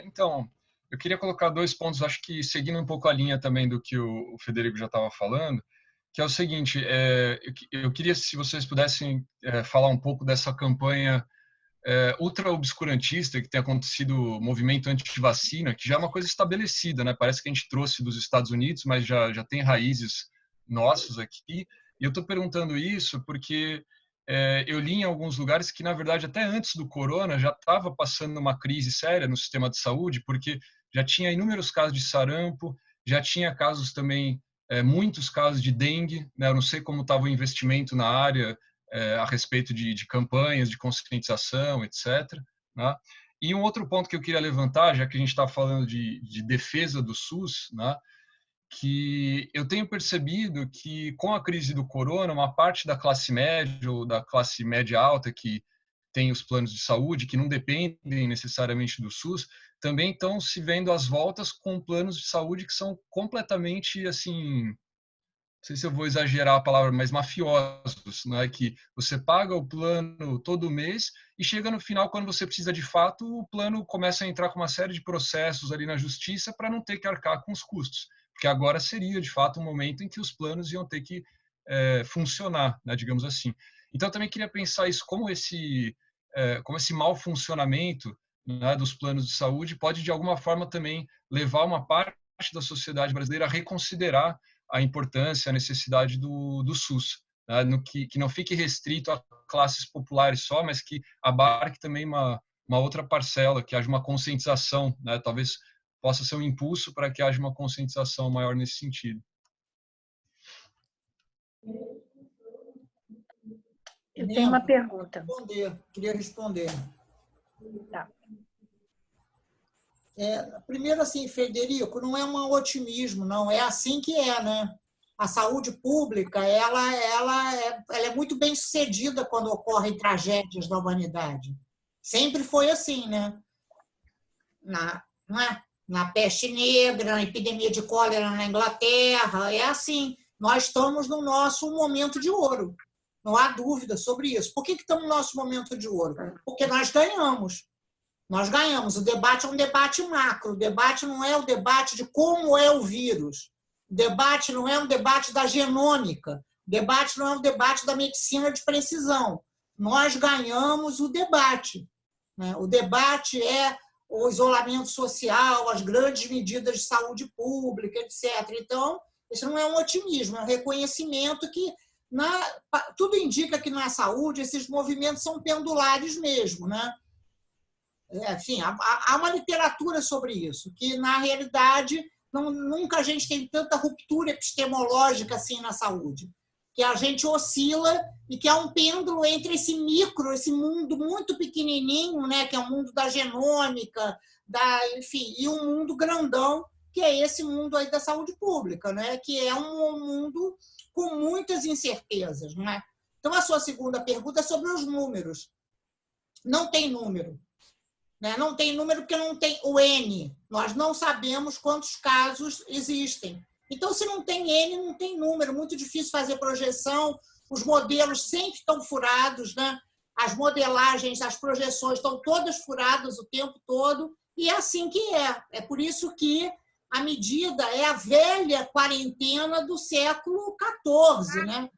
Então, eu queria colocar 2 pontos, acho que seguindo um pouco a linha também do que o Federico já estava falando, que é o seguinte, eu queria, se vocês pudessem falar um pouco dessa campanha ultra obscurantista que tem acontecido, o movimento anti-vacina, que já é uma coisa estabelecida, né? Parece que a gente trouxe dos Estados Unidos, mas já tem raízes nossas aqui. E eu estou perguntando isso porque eu li em alguns lugares que, na verdade, até antes do corona, já estava passando uma crise séria no sistema de saúde, porque já tinha inúmeros casos de sarampo, já tinha casos também, muitos casos de dengue, né? Eu não sei como estava o investimento na área a respeito de campanhas de conscientização, etc., né? E um outro ponto que eu queria levantar, já que a gente está falando de defesa do SUS, né, que eu tenho percebido que, com a crise do corona, uma parte da classe média ou da classe média alta que tem os planos de saúde, que não dependem necessariamente do SUS, também estão se vendo às voltas com planos de saúde que são completamente, assim, não sei se eu vou exagerar a palavra, mas mafiosos, né? Que você paga o plano todo mês e chega no final, quando você precisa de fato, o plano começa a entrar com uma série de processos ali na justiça para não ter que arcar com os custos. Porque agora seria, de fato, um momento em que os planos iam ter que funcionar, né, digamos assim. Então, eu também queria pensar isso como esse mau funcionamento, né, dos planos de saúde pode, de alguma forma, também levar uma parte da sociedade brasileira a reconsiderar a importância, a necessidade do SUS, né, que não fique restrito a classes populares só, mas que abarque também uma outra parcela, que haja uma conscientização, né, talvez possa ser um impulso para que haja uma conscientização maior nesse sentido. Eu tenho uma pergunta. Queria responder. Tá. Primeiro, assim, Frederico, não é um otimismo, não. É assim que é, né? A saúde pública, ela é muito bem sucedida quando ocorrem tragédias na humanidade. Sempre foi assim, né? Não é? Na peste negra, na epidemia de cólera na Inglaterra, é assim. Nós estamos no nosso momento de ouro. Não há dúvida sobre isso. Por que estamos no nosso momento de ouro? Porque nós ganhamos. Nós ganhamos. O debate é um debate macro. O debate não é o debate de como é o vírus. O debate não é um debate da genômica. O debate não é um debate da medicina de precisão. Nós ganhamos o debate. O debate é o isolamento social, as grandes medidas de saúde pública, etc. Então, isso não é um otimismo, é um reconhecimento que tudo indica que na saúde esses movimentos são pendulares mesmo, né? Enfim, há uma literatura sobre isso, que na realidade nunca a gente tem tanta ruptura epistemológica assim na saúde, que a gente oscila e que há um pêndulo entre esse mundo muito pequenininho, né, que é o mundo da genômica, enfim, e um mundo grandão, que é esse mundo aí da saúde pública, né, que é um mundo com muitas incertezas, não é? Então, a sua segunda pergunta é sobre os números. Não tem número. Não tem número porque não tem o N. Nós não sabemos quantos casos existem. Então, se não tem N, não tem número. Muito difícil fazer projeção. Os modelos sempre estão furados, né? As modelagens, as projeções estão todas furadas o tempo todo. E é assim que é. É por isso que a medida é a velha quarentena do século XIV, né?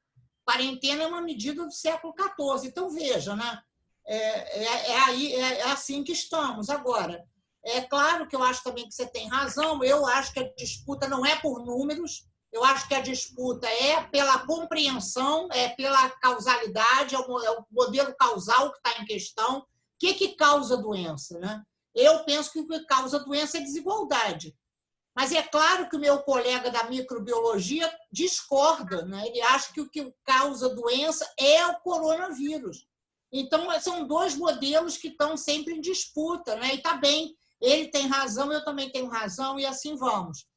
Quarentena é uma medida do século XIV. Então, veja, né? É assim que estamos. Agora, é claro que eu acho também que você tem razão, eu acho que a disputa não é por números, eu acho que a disputa é pela compreensão, é pela causalidade, é o modelo causal que está em questão. O que causa doença, né? Eu penso que o que causa doença é desigualdade. Mas é claro que o meu colega da microbiologia discorda, né? Ele acha que o que causa doença é o coronavírus. Então, são dois modelos que estão sempre em disputa, né? E está bem, ele tem razão, eu também tenho razão, e assim vamos.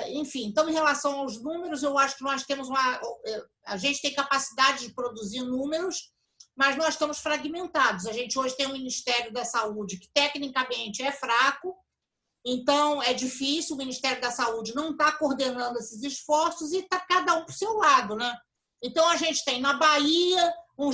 Enfim, então, em relação aos números, eu acho que nós temos a gente tem capacidade de produzir números, mas nós estamos fragmentados. A gente hoje tem um Ministério da Saúde que, tecnicamente, é fraco, então é difícil, o Ministério da Saúde não está coordenando esses esforços e está cada um para o seu lado, né? Então, a gente tem na Bahia um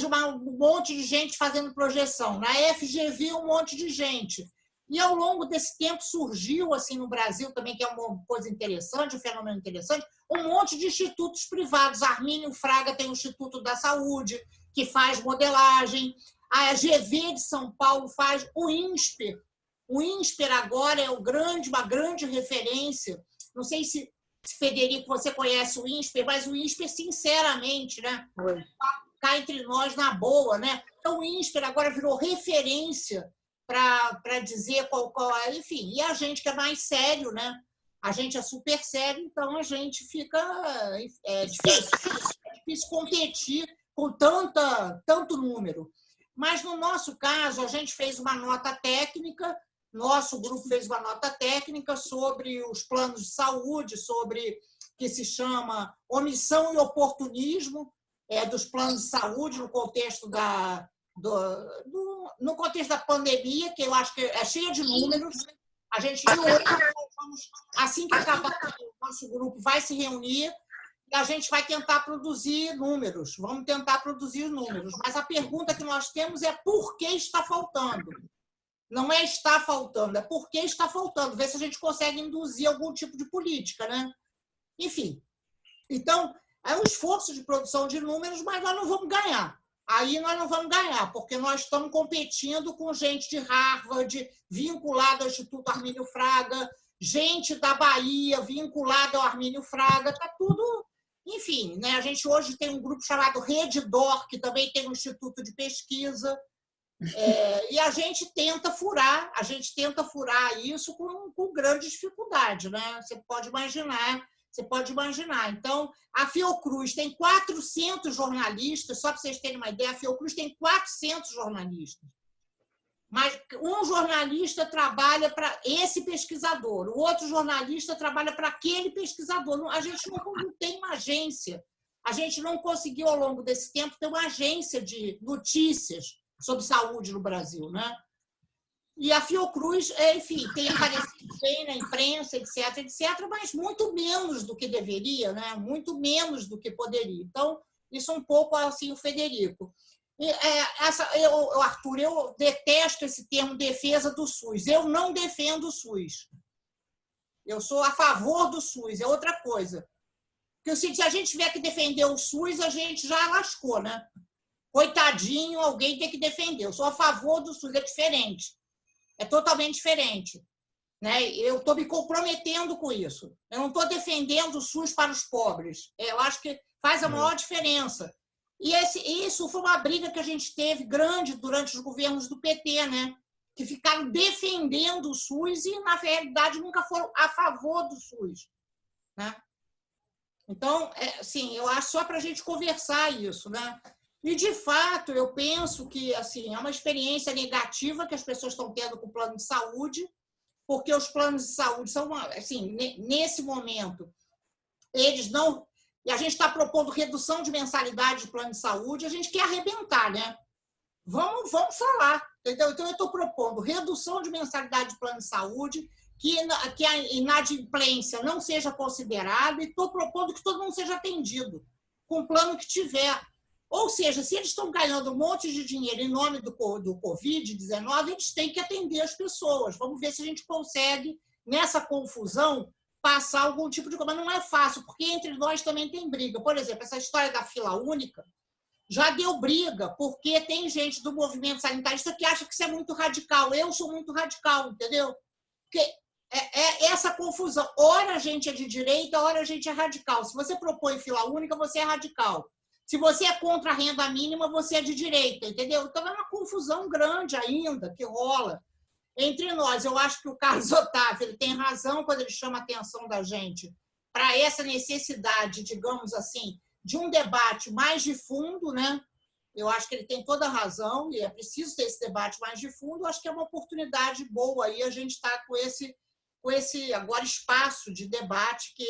monte de gente fazendo projeção, na FGV um monte de gente. E, ao longo desse tempo, surgiu, assim, no Brasil também, que é uma coisa interessante, um fenômeno interessante, um monte de institutos privados. Armínio Fraga tem o Instituto da Saúde, que faz modelagem. A GV de São Paulo faz o INSPER. O INSPER agora é uma grande referência. Não sei se Frederico, você conhece o INSPER, mas o INSPER, sinceramente, né, cá entre nós, na boa, né? Então, o INSPER agora virou referência para dizer qual é, enfim. E a gente que é mais sério, né? A gente é super sério, então a gente fica... É difícil competir com tanto número. Mas, no nosso caso, a gente fez uma nota técnica, nosso grupo fez uma nota técnica sobre os planos de saúde, sobre que se chama omissão e oportunismo dos planos de saúde no contexto no contexto da pandemia, que eu acho que é cheia de números. A gente, assim que acabar, o nosso grupo vai se reunir e a gente vai tentar produzir números. Vamos tentar produzir números. Mas a pergunta que nós temos é por que está faltando? Não é está faltando, é por que está faltando. Ver se a gente consegue induzir algum tipo de política, né? Enfim. Então, é um esforço de produção de números, mas nós não vamos ganhar. Aí nós não vamos ganhar, porque nós estamos competindo com gente de Harvard, vinculada ao Instituto Armínio Fraga, gente da Bahia, vinculada ao Armínio Fraga, está tudo... Enfim, né? A gente hoje tem um grupo chamado Reddor, que também tem um instituto de pesquisa, e a gente tenta furar isso com grande dificuldade, né? Você pode imaginar. Então, a Fiocruz tem 400 jornalistas, só para vocês terem uma ideia, a Fiocruz tem 400 jornalistas. Mas um jornalista trabalha para esse pesquisador, o outro jornalista trabalha para aquele pesquisador. A gente não tem uma agência. A gente não conseguiu, ao longo desse tempo, ter uma agência de notícias sobre saúde no Brasil, né? E a Fiocruz, enfim, tem aparecido bem na imprensa, etc., mas muito menos do que deveria, né? Muito menos do que poderia. Então, isso é um pouco assim o Federico. Arthur, eu detesto esse termo defesa do SUS. Eu não defendo o SUS. Eu sou a favor do SUS, é outra coisa. Porque se a gente tiver que defender o SUS, a gente já lascou, né? Coitadinho, alguém tem que defender. Eu sou a favor do SUS, é diferente. É totalmente diferente. Né? Eu estou me comprometendo com isso. Eu não estou defendendo o SUS para os pobres. Eu acho que faz a maior diferença. E isso foi uma briga que a gente teve grande durante os governos do PT, né? Que ficaram defendendo o SUS e, na realidade, nunca foram a favor do SUS. Né? Então, assim, eu acho só para a gente conversar isso. Né? E, de fato, eu penso que assim, é uma experiência negativa que as pessoas estão tendo com o plano de saúde, porque os planos de saúde são, assim, nesse momento, eles não... E a gente está propondo redução de mensalidade de plano de saúde, a gente quer arrebentar, né? Vamos falar. Entendeu? Então, eu estou propondo redução de mensalidade de plano de saúde, que a inadimplência não seja considerada, e estou propondo que todo mundo seja atendido com o plano que tiver. Ou seja, se eles estão ganhando um monte de dinheiro em nome do Covid-19, eles têm que atender as pessoas. Vamos ver se a gente consegue, nessa confusão, passar algum tipo de coisa. Mas não é fácil, porque entre nós também tem briga. Por exemplo, essa história da fila única já deu briga, porque tem gente do movimento sanitarista que acha que isso é muito radical. Eu sou muito radical, entendeu? Porque é essa confusão. Ora a gente é de direita, ora a gente é radical. Se você propõe fila única, você é radical. Se você é contra a renda mínima, você é de direita, entendeu? Então é uma confusão grande ainda que rola entre nós. Eu acho que o Carlos Otávio ele tem razão quando ele chama a atenção da gente para essa necessidade, digamos assim, de um debate mais de fundo, né? Eu acho que ele tem toda a razão e é preciso ter esse debate mais de fundo. Eu acho que é uma oportunidade boa aí a gente estar com esse agora espaço de debate que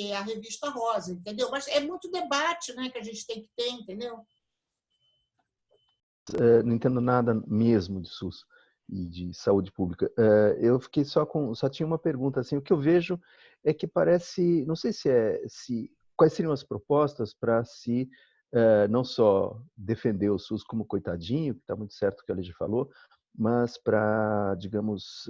é a Revista Rosa, entendeu? Mas é muito debate, né, que a gente tem que ter, entendeu? Não entendo nada mesmo de SUS e de saúde pública. Eu fiquei só tinha uma pergunta assim. O que eu vejo é que parece, não sei quais seriam as propostas para se não só defender o SUS como coitadinho, que está muito certo o que a Lígia falou, mas para, digamos,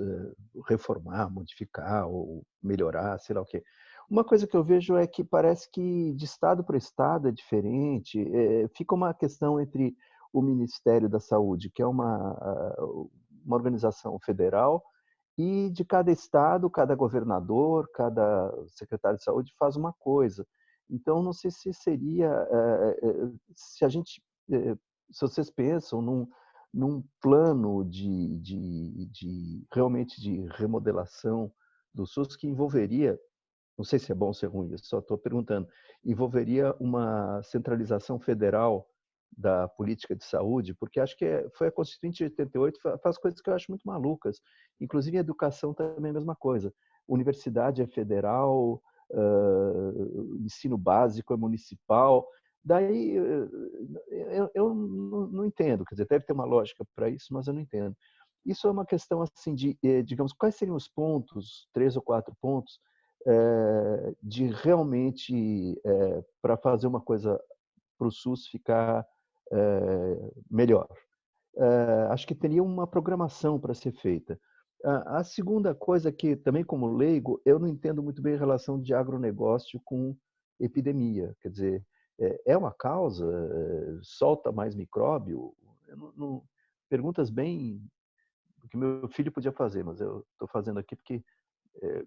reformar, modificar ou melhorar, sei lá o quê. Uma coisa que eu vejo é que parece que de estado para estado é diferente. Fica uma questão entre o Ministério da Saúde, que é uma organização federal, e de cada estado, cada governador, cada secretário de saúde faz uma coisa. Então, não sei se seria... se vocês pensam num plano realmente de remodelação do SUS que envolveria não sei se é bom ou se é ruim, eu só estou perguntando, envolveria uma centralização federal da política de saúde, porque acho que foi a Constituinte de 88, faz coisas que eu acho muito malucas, inclusive a educação também é a mesma coisa. Universidade é federal, ensino básico é municipal, daí eu não entendo, quer dizer, deve ter uma lógica para isso, mas eu não entendo. Isso é uma questão assim de, digamos, quais seriam os pontos, 3 ou 4 pontos, de realmente, para fazer uma coisa para o SUS ficar melhor. Acho que teria uma programação para ser feita. A segunda coisa que, também como leigo, eu não entendo muito bem a relação de agronegócio com epidemia. Quer dizer, é uma causa? Solta mais micróbio? Perguntas bem que meu filho podia fazer, mas eu estou fazendo aqui porque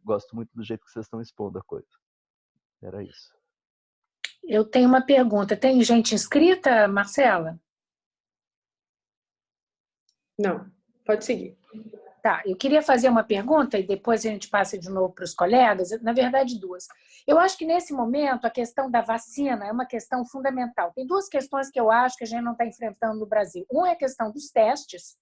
gosto muito do jeito que vocês estão expondo a coisa. Era isso. Eu tenho uma pergunta. Tem gente inscrita, Marcela? Não, pode seguir. Tá, eu queria fazer uma pergunta e depois a gente passa de novo para os colegas, na verdade 2. Eu acho que nesse momento a questão da vacina é uma questão fundamental. Tem 2 questões que eu acho que a gente não está enfrentando no Brasil. Uma é a questão dos testes,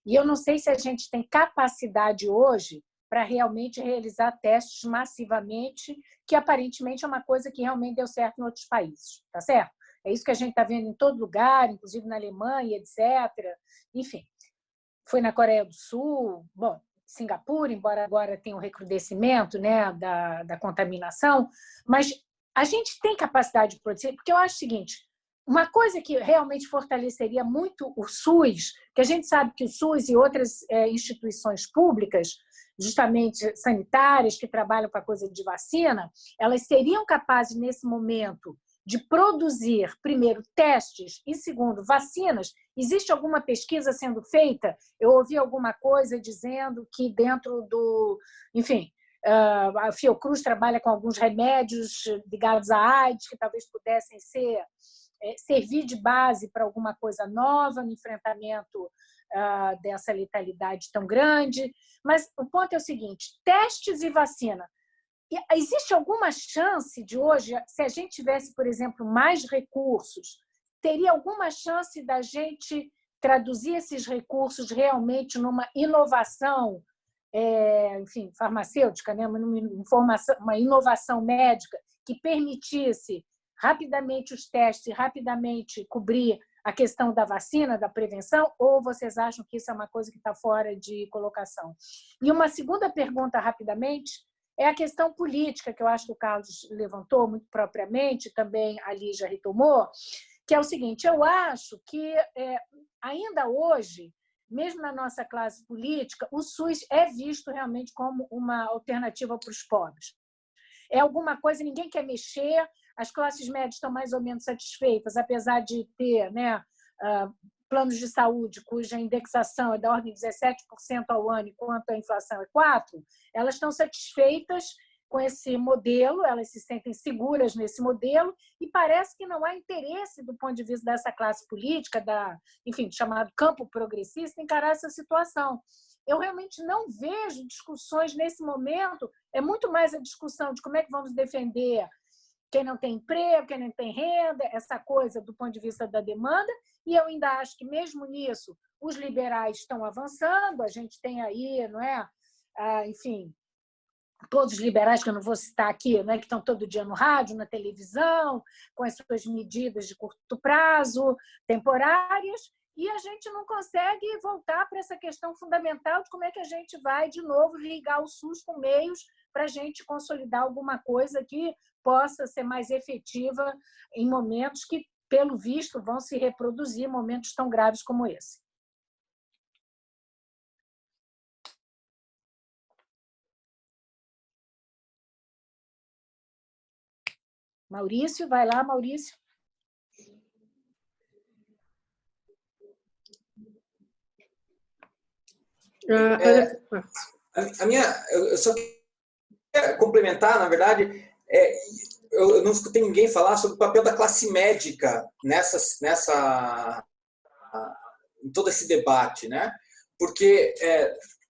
e eu não sei se a gente tem capacidade hoje para realmente realizar testes massivamente, que aparentemente é uma coisa que realmente deu certo em outros países, tá certo? É isso que a gente está vendo em todo lugar, inclusive na Alemanha, etc. Enfim, foi na Coreia do Sul, bom, Singapura, embora agora tenha um recrudescimento, né, da contaminação, mas a gente tem capacidade de produzir, porque eu acho o seguinte, uma coisa que realmente fortaleceria muito o SUS, que a gente sabe que o SUS e outras instituições públicas, justamente sanitárias, que trabalham com a coisa de vacina, elas seriam capazes, nesse momento, de produzir, primeiro, testes e, segundo, vacinas. Existe alguma pesquisa sendo feita? Eu ouvi alguma coisa dizendo que dentro do... Enfim, a Fiocruz trabalha com alguns remédios ligados à AIDS, que talvez pudessem servir de base para alguma coisa nova no enfrentamento dessa letalidade tão grande. Mas o ponto é o seguinte, testes e vacina. Existe alguma chance de hoje, se a gente tivesse, por exemplo, mais recursos, teria alguma chance da gente traduzir esses recursos realmente numa inovação, enfim, farmacêutica, né? Uma inovação médica que permitisse rapidamente os testes e rapidamente cobrir a questão da vacina, da prevenção, ou vocês acham que isso é uma coisa que está fora de colocação? E uma segunda pergunta, rapidamente, é a questão política, que eu acho que o Carlos levantou muito propriamente, também a Lígia retomou, que é o seguinte, eu acho que ainda hoje, mesmo na nossa classe política, o SUS é visto realmente como uma alternativa para os pobres. É alguma coisa, ninguém quer mexer, as classes médias estão mais ou menos satisfeitas, apesar de ter, né, planos de saúde cuja indexação é da ordem de 17% ao ano, enquanto a inflação é 4%, elas estão satisfeitas com esse modelo, elas se sentem seguras nesse modelo e parece que não há interesse do ponto de vista dessa classe política, enfim, chamado campo progressista, encarar essa situação. Eu realmente não vejo discussões nesse momento, é muito mais a discussão de como é que vamos defender quem não tem emprego, quem não tem renda, essa coisa do ponto de vista da demanda, e eu ainda acho que, mesmo nisso, os liberais estão avançando, a gente tem aí, não é? Enfim, todos os liberais, que eu não vou citar aqui, né, que estão todo dia no rádio, na televisão, com as suas medidas de curto prazo, temporárias, e a gente não consegue voltar para essa questão fundamental de como é que a gente vai, de novo, ligar o SUS com meios para a gente consolidar alguma coisa que possa ser mais efetiva em momentos que, pelo visto, vão se reproduzir, momentos tão graves como esse. Maurício, vai lá, Maurício. Eu só queria complementar, na verdade, eu não escutei ninguém falar sobre o papel da classe médica em todo esse debate, né? Porque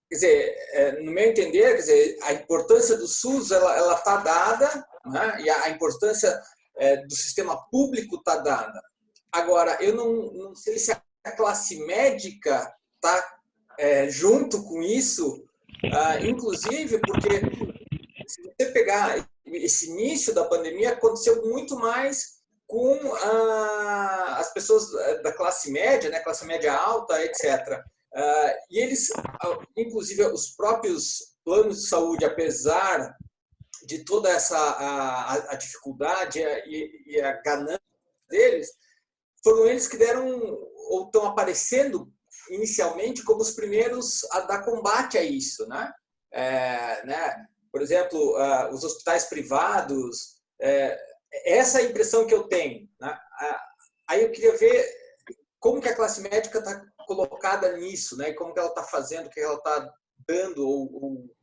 quer dizer, no meu entender, quer dizer, a importância do SUS ela está dada, né? E a importância do sistema público está dada. Agora, eu não sei se a classe médica está junto com isso, inclusive porque se você pegar esse início da pandemia, aconteceu muito mais com as pessoas da classe média, né, classe média alta, etc. E eles, inclusive os próprios planos de saúde, apesar de toda essa a dificuldade e a ganância deles, foram eles que deram, ou estão aparecendo inicialmente como os primeiros a dar combate a isso, né? Por exemplo, os hospitais privados, essa é a impressão que eu tenho, né? Aí eu queria ver como que a classe médica está colocada nisso, né? E como que ela está fazendo, o que ela está dando ou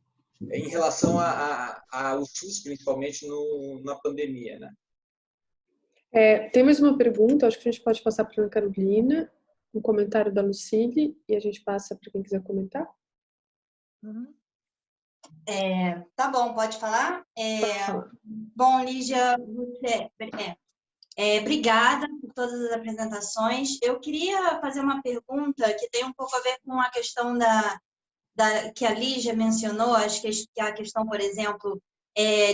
em relação ao SUS, principalmente na pandemia, né? Tem mais uma pergunta, acho que a gente pode passar para a Ana Carolina, um comentário da Lucília, e a gente passa para quem quiser comentar. Tá bom, pode falar? Pode falar. Bom, Lígia, obrigada por todas as apresentações. Eu queria fazer uma pergunta que tem um pouco a ver com a questão que a Lígia mencionou, acho que a questão, por exemplo,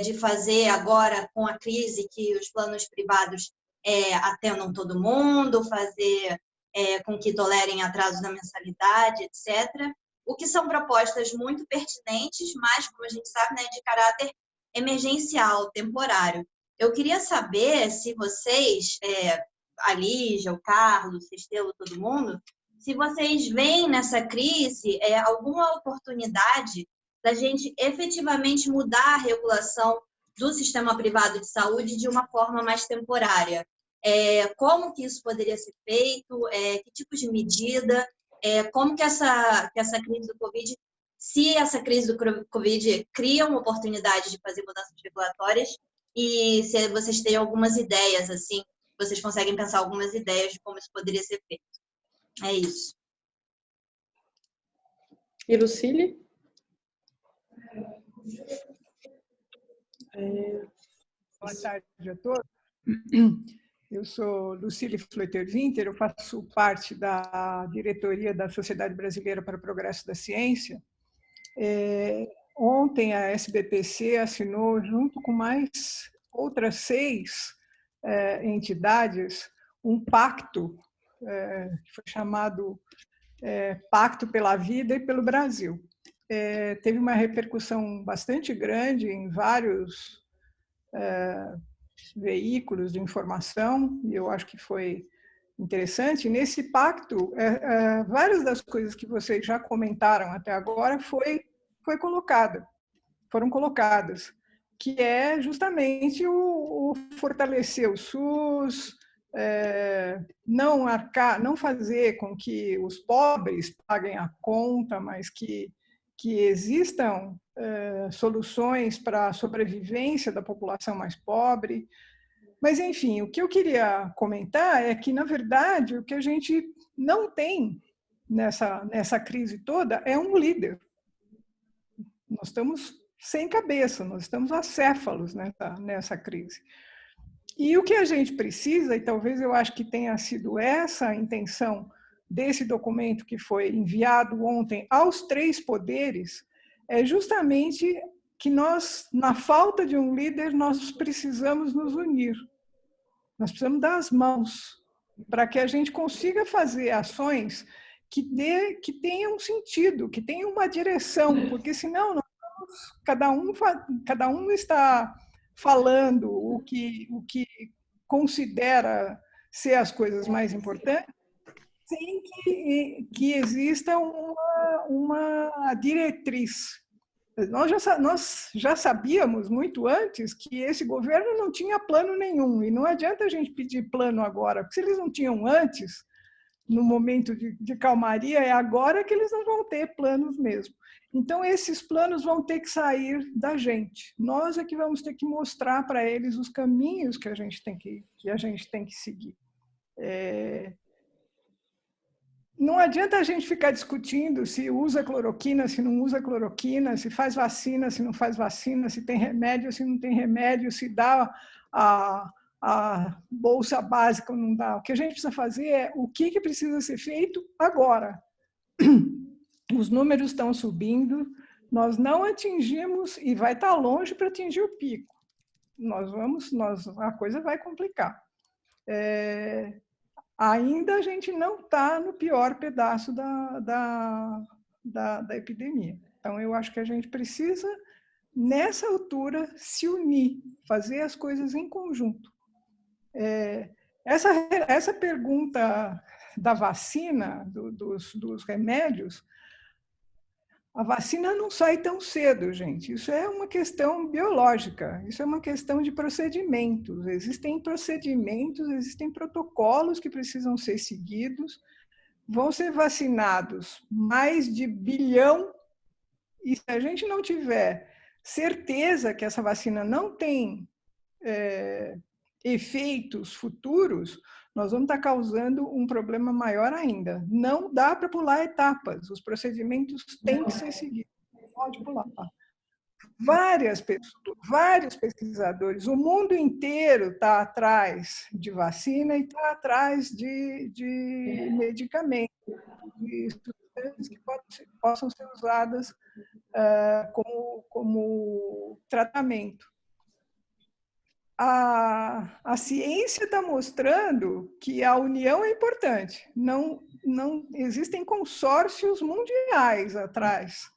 de fazer agora, com a crise, que os planos privados atendam todo mundo, fazer com que tolerem atrasos na mensalidade, etc. O que são propostas muito pertinentes, mas, como a gente sabe, né, de caráter emergencial, temporário. Eu queria saber se vocês, a Lígia, o Carlos, o Sestelo, todo mundo, se vocês veem nessa crise alguma oportunidade da gente efetivamente mudar a regulação do sistema privado de saúde de uma forma mais temporária. Como que isso poderia ser feito? Que tipo de medida? Como que essa crise do Covid, se essa crise do Covid cria uma oportunidade de fazer mudanças regulatórias, e se vocês têm algumas ideias, assim, vocês conseguem pensar algumas ideias de como isso poderia ser feito. É isso. E Lucília? Boa tarde a todos. Eu sou Lucília Fleuter-Winter, eu faço parte da diretoria da Sociedade Brasileira para o Progresso da Ciência. Ontem a SBPC assinou, junto com mais outras 6 entidades, um pacto que foi chamado Pacto pela Vida e pelo Brasil. Teve uma repercussão bastante grande em vários veículos de informação, e eu acho que foi interessante. Nesse pacto, várias das coisas que vocês já comentaram até agora foram colocadas, que é justamente o fortalecer o SUS, não fazer com que os pobres paguem a conta, mas que existam soluções para a sobrevivência da população mais pobre. Mas, enfim, o que eu queria comentar é que, na verdade, o que a gente não tem nessa crise toda é um líder. Nós estamos sem cabeça, nós estamos acéfalos nessa crise. E o que a gente precisa, e talvez eu acho que tenha sido essa a intenção desse documento que foi enviado ontem aos 3 poderes, é justamente que nós, na falta de um líder, nós precisamos nos unir. Nós precisamos dar as mãos para que a gente consiga fazer ações que tenham sentido, que tenham uma direção, porque senão cada um está falando o que considera ser as coisas mais importantes, sem que exista uma diretriz. Nós já sabíamos muito antes que esse governo não tinha plano nenhum, e não adianta a gente pedir plano agora, porque se eles não tinham antes, no momento de calmaria, é agora que eles não vão ter planos mesmo. Então, esses planos vão ter que sair da gente. Nós é que vamos ter que mostrar para eles os caminhos que a gente tem que seguir. não adianta a gente ficar discutindo se usa cloroquina, se não usa cloroquina, se faz vacina, se não faz vacina, se tem remédio, se não tem remédio, se dá a bolsa básica ou não dá. O que a gente precisa fazer é o que precisa ser feito agora. Os números estão subindo, nós não atingimos e vai estar longe para atingir o pico. A coisa vai complicar. Ainda a gente não está no pior pedaço da epidemia. Então, eu acho que a gente precisa, nessa altura, se unir, fazer as coisas em conjunto. Essa pergunta da vacina, dos remédios, a vacina não sai tão cedo, gente. Isso é uma questão biológica, isso é uma questão de procedimentos. Existem procedimentos, existem protocolos que precisam ser seguidos. Vão ser vacinados mais de 1 bilhão, e se a gente não tiver certeza que essa vacina não tem efeitos futuros, nós vamos estar causando um problema maior ainda. Não dá para pular etapas, os procedimentos têm que ser seguidos, não pode pular. Vários pesquisadores, o mundo inteiro está atrás de vacina e está atrás de medicamentos, de substâncias que possam ser usadas como tratamento. A ciência está mostrando que a união é importante. Não existem consórcios mundiais atrás,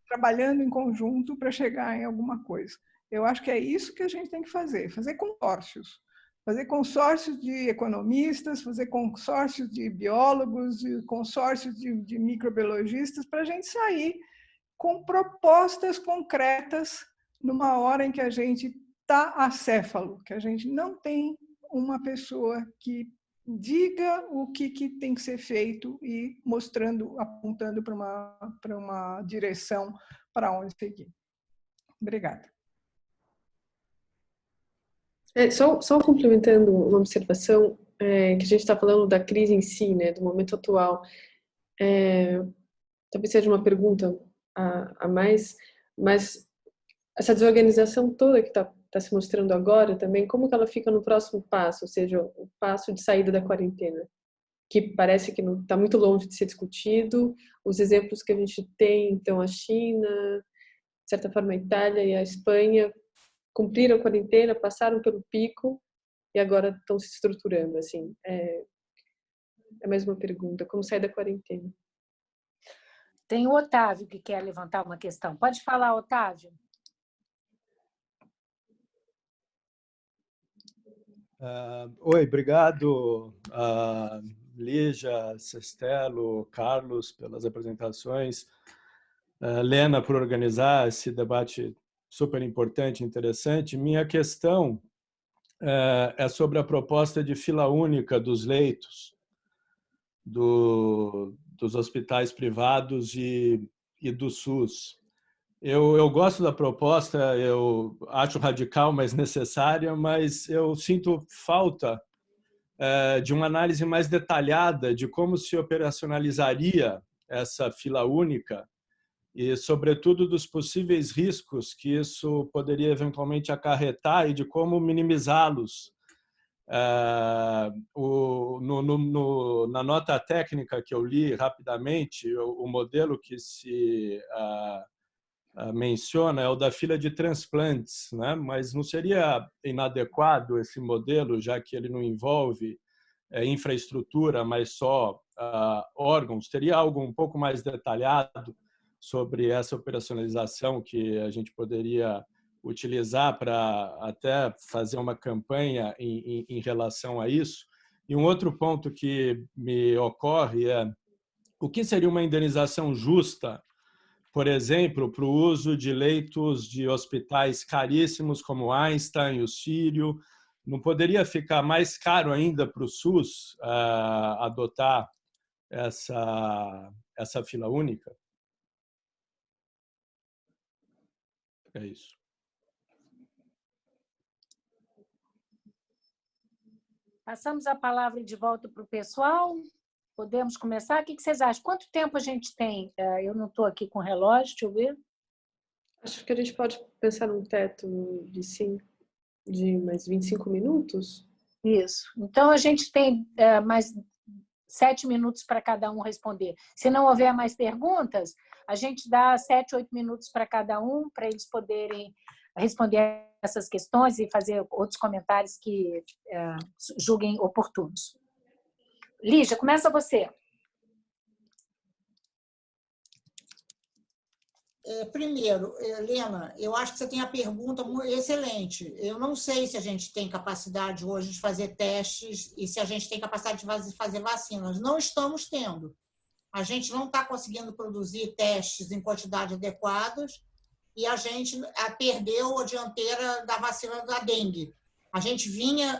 trabalhando em conjunto para chegar em alguma coisa. Eu acho que é isso que a gente tem que fazer consórcios. Fazer consórcios de economistas, fazer consórcios de biólogos, consórcios de microbiologistas, para a gente sair com propostas concretas numa hora em que a gente está acéfalo, que a gente não tem uma pessoa que diga o que tem que ser feito e mostrando, apontando para uma direção para onde seguir. Obrigada. Só complementando uma observação, que a gente está falando da crise em si, né, do momento atual. Talvez seja uma pergunta a mais, mas essa desorganização toda que está se mostrando agora também, como que ela fica no próximo passo, ou seja, o passo de saída da quarentena, que parece que não está muito longe de ser discutido. Os exemplos que a gente tem, então, a China, de certa forma a Itália e a Espanha, cumpriram a quarentena, passaram pelo pico e agora estão se estruturando. Assim, é mais uma pergunta, como sair da quarentena? Tem o Otávio que quer levantar uma questão. Pode falar, Otávio. Oi, obrigado, Lígia, Sestelo, Carlos, pelas apresentações, Lena, por organizar esse debate super importante e interessante. Minha questão é sobre a proposta de fila única dos leitos dos hospitais privados e do SUS. Eu gosto da proposta, eu acho radical, mas necessária, mas eu sinto falta de uma análise mais detalhada de como se operacionalizaria essa fila única e, sobretudo, dos possíveis riscos que isso poderia eventualmente acarretar e de como minimizá-los. Na nota técnica que eu li rapidamente, o modelo que se menciona é o da fila de transplantes, né? Mas não seria inadequado esse modelo, já que ele não envolve infraestrutura, mas só órgãos? Teria algo um pouco mais detalhado sobre essa operacionalização que a gente poderia utilizar para até fazer uma campanha em relação a isso? E um outro ponto que me ocorre é o que seria uma indenização justa, por exemplo, para o uso de leitos de hospitais caríssimos como Einstein e o Sírio. Não poderia ficar mais caro ainda para o SUS adotar essa fila única? É isso. Passamos a palavra de volta para o pessoal. Podemos começar? O que vocês acham? Quanto tempo a gente tem? Eu não estou aqui com o relógio, deixa eu ver. Acho que a gente pode pensar num teto de mais 25 minutos. Isso. Então, a gente tem mais 7 minutos para cada um responder. Se não houver mais perguntas, a gente dá 7, 8 minutos para cada um, para eles poderem responder essas questões e fazer outros comentários que julguem oportunos. Lígia, começa você. Primeiro, Helena, eu acho que você tem a pergunta excelente. Eu não sei se a gente tem capacidade hoje de fazer testes e se a gente tem capacidade de fazer vacinas. Não estamos tendo. A gente não está conseguindo produzir testes em quantidades adequadas e a gente perdeu a dianteira da vacina da dengue. A gente vinha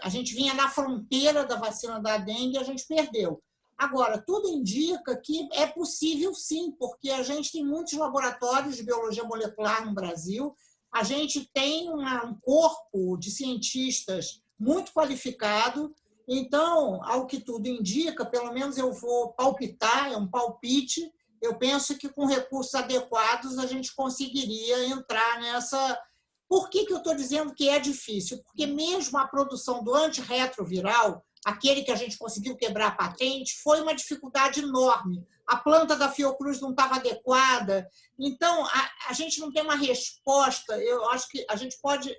na fronteira da vacina da dengue e a gente perdeu. Agora, tudo indica que é possível sim, porque a gente tem muitos laboratórios de biologia molecular no Brasil, a gente tem um corpo de cientistas muito qualificado, então, ao que tudo indica, pelo menos eu vou palpitar, é um palpite, eu penso que com recursos adequados a gente conseguiria entrar nessa... Por que eu estou dizendo que é difícil? Porque mesmo a produção do antirretroviral, aquele que a gente conseguiu quebrar a patente, foi uma dificuldade enorme. A planta da Fiocruz não estava adequada. Então, a gente não tem uma resposta. Eu acho que a gente pode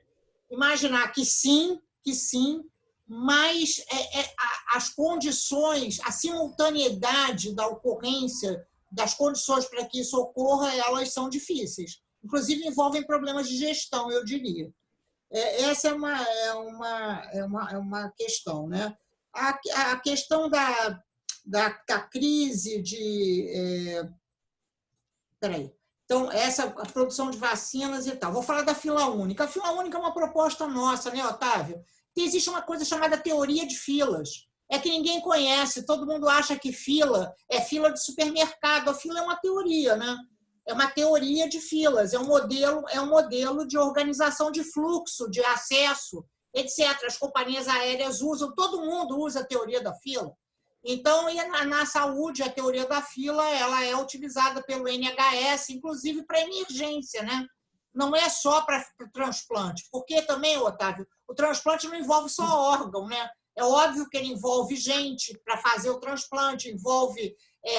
imaginar que sim, mas as condições, a simultaneidade da ocorrência das condições para que isso ocorra, elas são difíceis. Inclusive, envolvem problemas de gestão, eu diria. Essa é uma questão, né? A questão da crise de... Peraí. Então, a produção de vacinas e tal. Vou falar da fila única. A fila única é uma proposta nossa, né, Otávio? Existe uma coisa chamada teoria de filas. É que ninguém conhece, todo mundo acha que fila é fila de supermercado. A fila é uma teoria, né? É uma teoria de filas, é um modelo de organização de fluxo, de acesso, etc. As companhias aéreas usam, todo mundo usa a teoria da fila. Então, na saúde, a teoria da fila ela é utilizada pelo NHS, inclusive para emergência, né? Não é só para transplante, porque também, Otávio, o transplante não envolve só órgão, né? É óbvio que ele envolve gente para fazer o transplante, envolve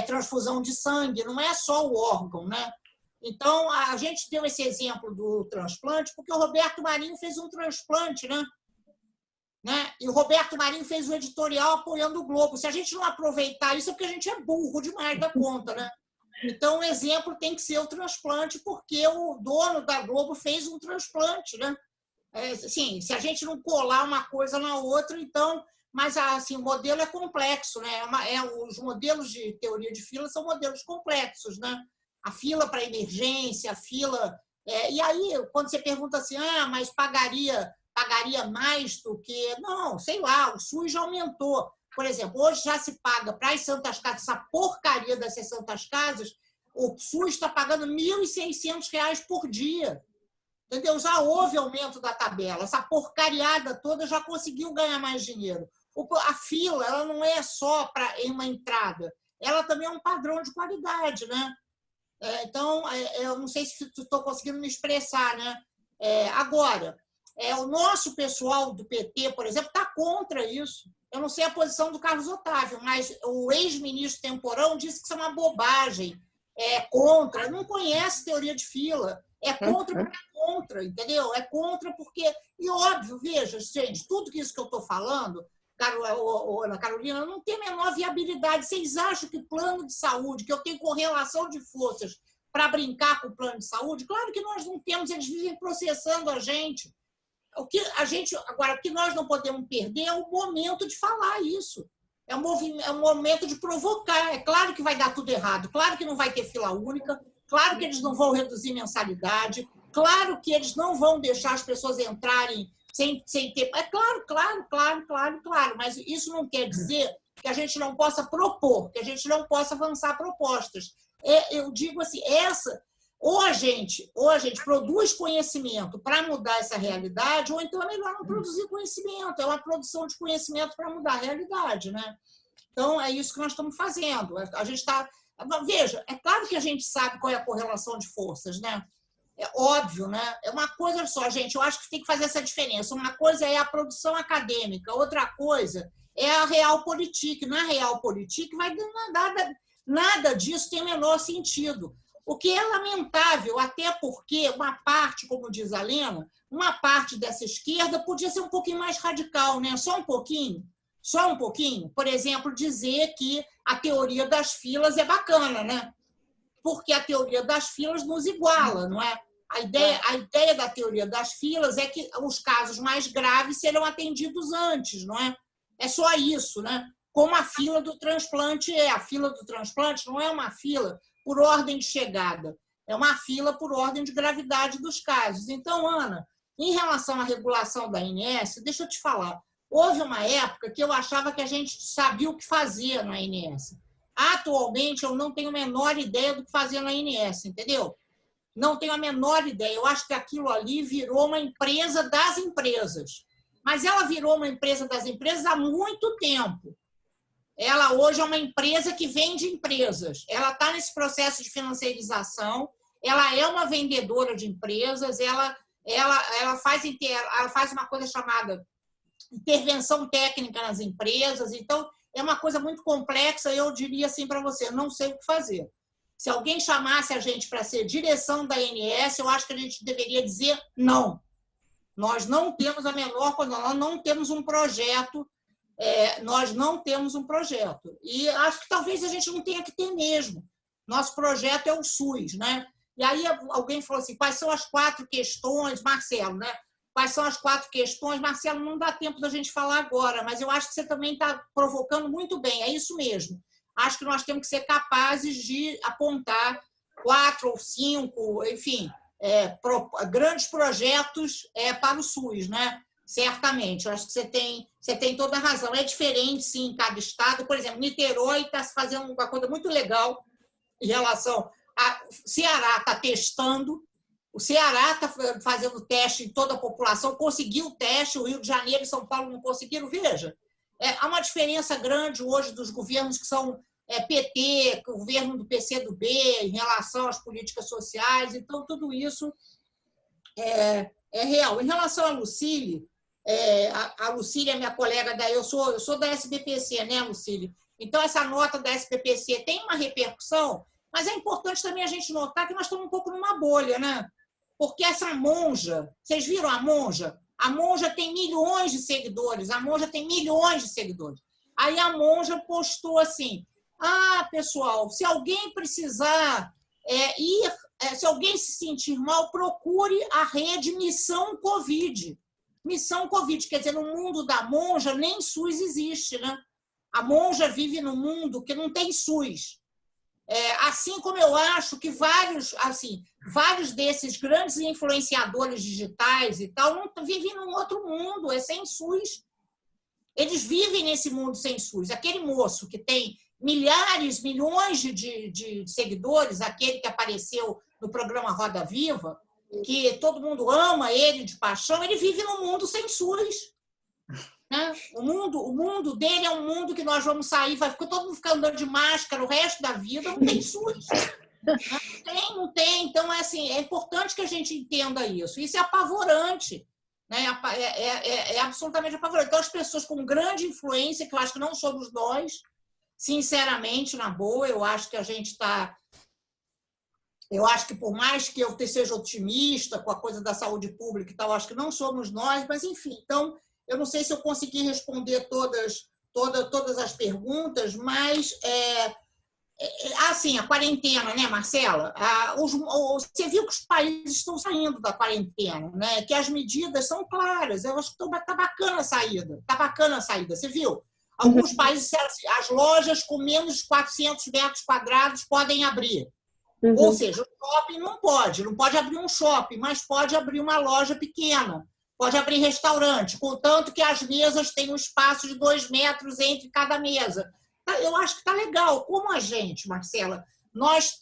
transfusão de sangue, não é só o órgão, né? Então, a gente deu esse exemplo do transplante porque o Roberto Marinho fez um transplante, né? E o Roberto Marinho fez um editorial apoiando o Globo. Se a gente não aproveitar isso, é porque a gente é burro demais da conta, né? Então, o exemplo tem que ser o transplante, porque o dono da Globo fez um transplante, né? Assim, se a gente não colar uma coisa na outra, então... Mas, assim, o modelo é complexo, né? Os modelos de teoria de fila são modelos complexos, né? A fila para emergência, a fila... E aí, quando você pergunta assim, mas pagaria mais do que... Não, sei lá, o SUS já aumentou. Por exemplo, hoje já se paga para as Santas Casas, essa porcaria dessas Santas Casas, o SUS está pagando R$ 1.600 por dia. Entendeu? Já houve aumento da tabela. Essa porcariada toda já conseguiu ganhar mais dinheiro. A fila ela não é só para uma entrada, ela também é um padrão de qualidade, né? Então, eu não sei se estou conseguindo me expressar, né? Agora, o nosso pessoal do PT, por exemplo, está contra isso. Eu não sei a posição do Carlos Otávio, mas o ex-ministro Temporão disse que isso é uma bobagem. É contra, não conhece teoria de fila. É contra porque é contra, entendeu? É contra porque... E óbvio, veja, gente, tudo isso que eu estou falando... Ana Carolina, não tem a menor viabilidade. Vocês acham que plano de saúde, que eu tenho correlação de forças para brincar com o plano de saúde? Claro que nós não temos, eles vivem processando a gente. Agora, o que nós não podemos perder é o momento de falar isso. É um momento de provocar. É claro que vai dar tudo errado, claro que não vai ter fila única, claro que eles não vão reduzir mensalidade, claro que eles não vão deixar as pessoas entrarem sem ter... Claro, mas isso não quer dizer que a gente não possa propor, que a gente não possa avançar propostas. Eu digo assim, ou a gente produz conhecimento para mudar essa realidade, ou então é melhor não produzir conhecimento, é uma produção de conhecimento para mudar a realidade, né? Então, é isso que nós estamos fazendo. A gente está... Veja, é claro que a gente sabe qual é a correlação de forças, né? É óbvio, né? É uma coisa só, gente, eu acho que tem que fazer essa diferença. Uma coisa é a produção acadêmica, outra coisa é a realpolitik. Na realpolitik, nada disso tem o menor sentido. O que é lamentável, até porque uma parte, como diz a Lena, uma parte dessa esquerda podia ser um pouquinho mais radical, né? Só um pouquinho. Por exemplo, dizer que a teoria das filas é bacana, né? Porque a teoria das filas nos iguala, não é? A ideia da teoria das filas é que os casos mais graves serão atendidos antes, não é? É só isso, né? Como a fila do transplante é. A fila do transplante não é uma fila por ordem de chegada, é uma fila por ordem de gravidade dos casos. Então, Ana, em relação à regulação da ANS, deixa eu te falar, houve uma época que eu achava que a gente sabia o que fazer na ANS. Atualmente, eu não tenho a menor ideia do que fazer na ANS, entendeu? Não tenho a menor ideia. Eu acho que aquilo ali virou uma empresa das empresas. Mas ela virou uma empresa das empresas há muito tempo. Ela hoje é uma empresa que vende empresas. Ela está nesse processo de financiarização, ela é uma vendedora de empresas, ela faz uma coisa chamada intervenção técnica nas empresas. Então, é uma coisa muito complexa. Eu diria assim para você, não sei o que fazer. Se alguém chamasse a gente para ser direção da ANS, eu acho que a gente deveria dizer não. Nós não temos a menor coisa, nós não temos um projeto. E acho que talvez a gente não tenha que ter mesmo. Nosso projeto é o SUS, né? E aí alguém falou assim, quais são as 4 questões, Marcelo, né? Quais são as 4 questões? Marcelo, não dá tempo da gente falar agora, mas eu acho que você também está provocando muito bem, é isso mesmo. Acho que nós temos que ser capazes de apontar 4 ou 5, enfim, grandes projetos para o SUS, né? Certamente, eu acho que você tem toda a razão. É diferente, sim, em cada estado. Por exemplo, Niterói está se fazendo uma coisa muito legal em relação a... Ceará está testando, o Ceará está fazendo teste em toda a população, conseguiu o teste, o Rio de Janeiro e São Paulo não conseguiram. Veja, há uma diferença grande hoje dos governos que são PT, governo do PCdoB, em relação às políticas sociais. Então, tudo isso é real. Em relação à Lucília, a Lucília é minha colega, eu sou da SBPC, né, Lucília? Então, essa nota da SBPC tem uma repercussão, mas é importante também a gente notar que nós estamos um pouco numa bolha, né? Porque essa monja, vocês viram a monja? A monja tem milhões de seguidores, Aí a monja postou assim, pessoal, se alguém precisar se alguém se sentir mal, procure a rede Missão Covid. Missão Covid, quer dizer, no mundo da monja, nem SUS existe, né? A monja vive num mundo que não tem SUS. Assim como eu acho que vários desses grandes influenciadores digitais e tal não vivem num outro mundo, sem SUS. Eles vivem nesse mundo sem SUS. Aquele moço que tem milhões de seguidores, aquele que apareceu no programa Roda Viva, que todo mundo ama ele de paixão, ele vive num mundo sem SUS. Né? O mundo dele é um mundo que nós vamos sair, vai todo mundo ficar andando de máscara o resto da vida, não tem SUS. Não tem. Então, é importante que a gente entenda isso. Isso é apavorante. Né? É absolutamente apavorante. Então, as pessoas com grande influência, que eu acho que não somos nós, sinceramente, na boa, eu acho que a gente está... Eu acho que, por mais que eu seja otimista com a coisa da saúde pública e tal, acho que não somos nós, mas, enfim. Então, eu não sei se eu consegui responder todas as perguntas, mas, assim, a quarentena, né, Marcela? Você viu que os países estão saindo da quarentena, né? Que as medidas são claras. Eu acho que está bacana a saída. Você viu? Alguns países disseram assim, as lojas com menos de 400 metros quadrados podem abrir. Ou seja, o shopping não pode abrir um shopping, mas pode abrir uma loja pequena, pode abrir restaurante, contanto que as mesas tenham um espaço de 2 metros entre cada mesa. Eu acho que está legal. Como a gente, Marcela, nós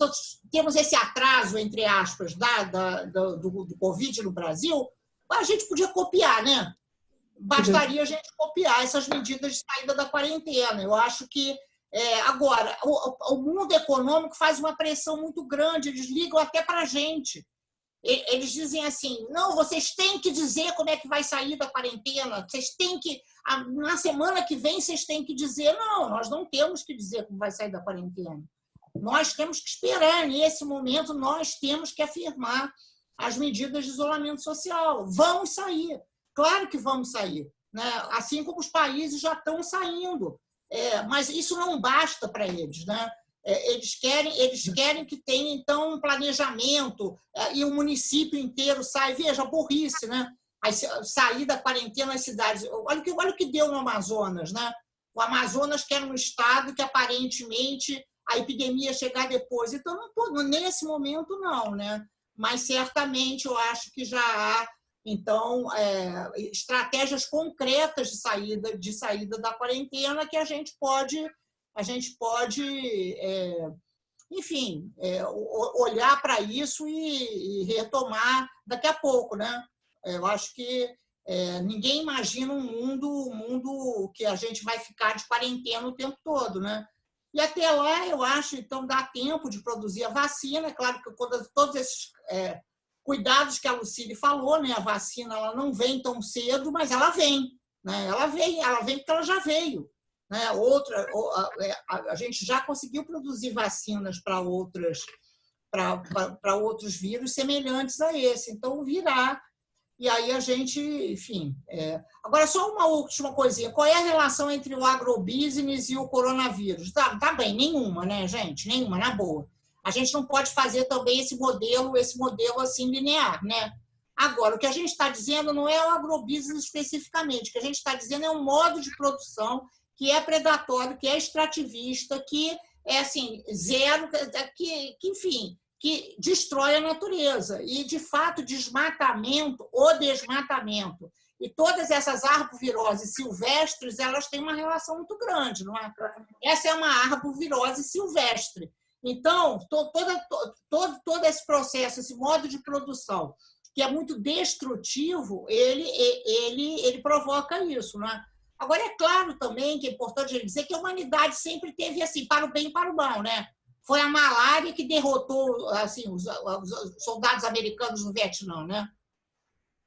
temos esse atraso, entre aspas, do Covid no Brasil, a gente podia copiar, né? bastaria a gente copiar essas medidas de saída da quarentena. Eu acho que, agora, o mundo econômico faz uma pressão muito grande, eles ligam até para a gente. Eles dizem assim, não, vocês têm que dizer como é que vai sair da quarentena, vocês têm que, na semana que vem, vocês têm que dizer, não, nós não temos que dizer como vai sair da quarentena. Nós temos que esperar, nesse momento, nós temos que afirmar as medidas de isolamento social. Vamos sair, claro que vamos sair, né? Assim como os países já estão saindo. Mas isso não basta para eles, né? Eles querem que tenha, então, um planejamento e o município inteiro sai. Veja, burrice, né? Sair da quarentena nas cidades. Olha o que deu no Amazonas, né? O Amazonas, que era um estado que, aparentemente, a epidemia ia chegar depois. Então, nesse momento, não, né? Mas, certamente, eu acho que já há, então, estratégias concretas de saída da quarentena que a gente pode enfim, olhar para isso e retomar daqui a pouco, né? Eu acho que ninguém imagina um mundo que a gente vai ficar de quarentena o tempo todo, né? E até lá, eu acho, então, dá tempo de produzir a vacina. É claro que todos esses cuidados que a Lucília falou, né? A vacina ela não vem tão cedo, mas ela vem, né? Ela vem porque ela já veio. Né? A gente já conseguiu produzir vacinas para outros vírus semelhantes a esse. Então, virá. E aí a gente, enfim... Agora, só uma última coisinha. Qual é a relação entre o agrobusiness e o coronavírus? Tá bem, nenhuma, né, gente? Nenhuma, na boa. A gente não pode fazer também esse modelo assim linear, né? Agora, o que a gente está dizendo não é o agrobusiness especificamente. O que a gente está dizendo é um modo de produção que é predatório, que é extrativista, que é assim, zero, enfim, que destrói a natureza. E, de fato, o desmatamento e todas essas arboviroses silvestres, elas têm uma relação muito grande, não é? Essa é uma arbovirose silvestre. Então, todo esse processo, esse modo de produção, que é muito destrutivo, ele provoca isso, não é? Agora, é claro também que é importante dizer que a humanidade sempre teve assim, para o bem e para o mal, né? Foi a malária que derrotou assim, os soldados americanos no Vietnã, né?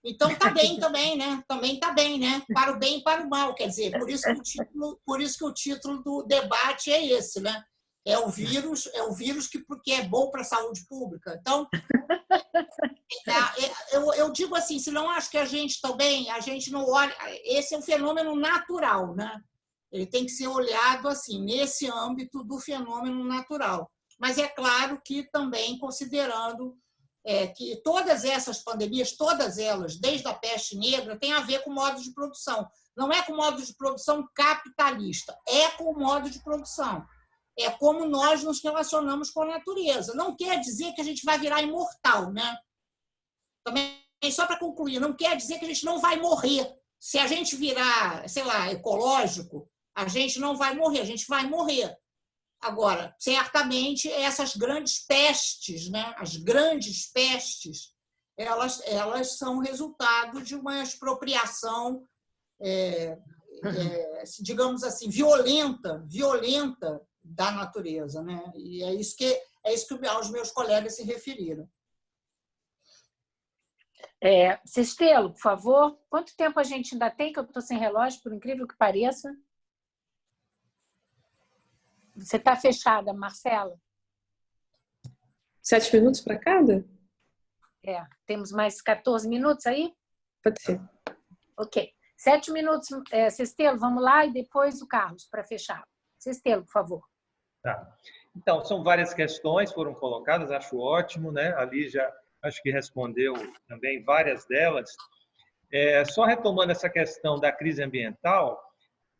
Então, está bem também, né? Também está bem, né? Para o bem e para o mal, quer dizer, por isso que o título do debate é esse, né? É o vírus porque é bom para a saúde pública. Então, eu digo assim, se não acho que a gente não olha, esse é um fenômeno natural, né? Ele tem que ser olhado assim, nesse âmbito do fenômeno natural. Mas é claro que também considerando que todas essas pandemias, todas elas, desde a peste negra, têm a ver com o modo de produção. Não é com o modo de produção capitalista, é com o modo de produção. É como nós nos relacionamos com a natureza. Não quer dizer que a gente vai virar imortal, né? Também, só para concluir, não quer dizer que a gente não vai morrer. Se a gente virar, sei lá, ecológico, a gente não vai morrer, a gente vai morrer. Agora, certamente, essas grandes pestes, né? As grandes pestes, elas são resultado de uma expropriação, digamos assim, violenta da natureza, né? E é isso que os meus colegas se referiram. Cistelo, por favor. Quanto tempo a gente ainda tem, que eu estou sem relógio, por incrível que pareça? Você está fechada, Marcela? 7 minutos para cada? Temos mais 14 minutos aí? Pode ser. Ok. 7 minutos, Cistelo, vamos lá, e depois o Carlos, para fechar. Cistelo, por favor. Tá. Então, são várias questões que foram colocadas, acho ótimo, né? A Lígia acho que respondeu também várias delas. Só retomando essa questão da crise ambiental,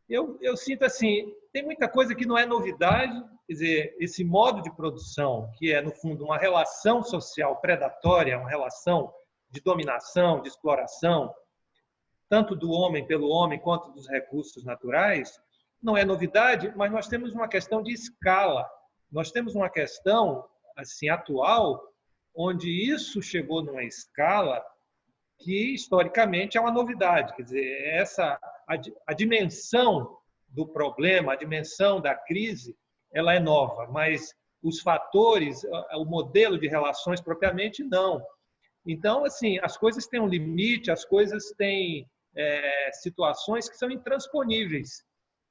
eu sinto assim, tem muita coisa que não é novidade, quer dizer, esse modo de produção, que é, no fundo, uma relação social predatória, uma relação de dominação, de exploração, tanto do homem pelo homem quanto dos recursos naturais, não é novidade, mas nós temos uma questão de escala. Nós temos uma questão assim atual, onde isso chegou numa escala que historicamente é uma novidade. Quer dizer, a dimensão do problema, a dimensão da crise, ela é nova, mas os fatores, o modelo de relações propriamente não. Então, assim, as coisas têm um limite, as coisas têm situações que são intransponíveis.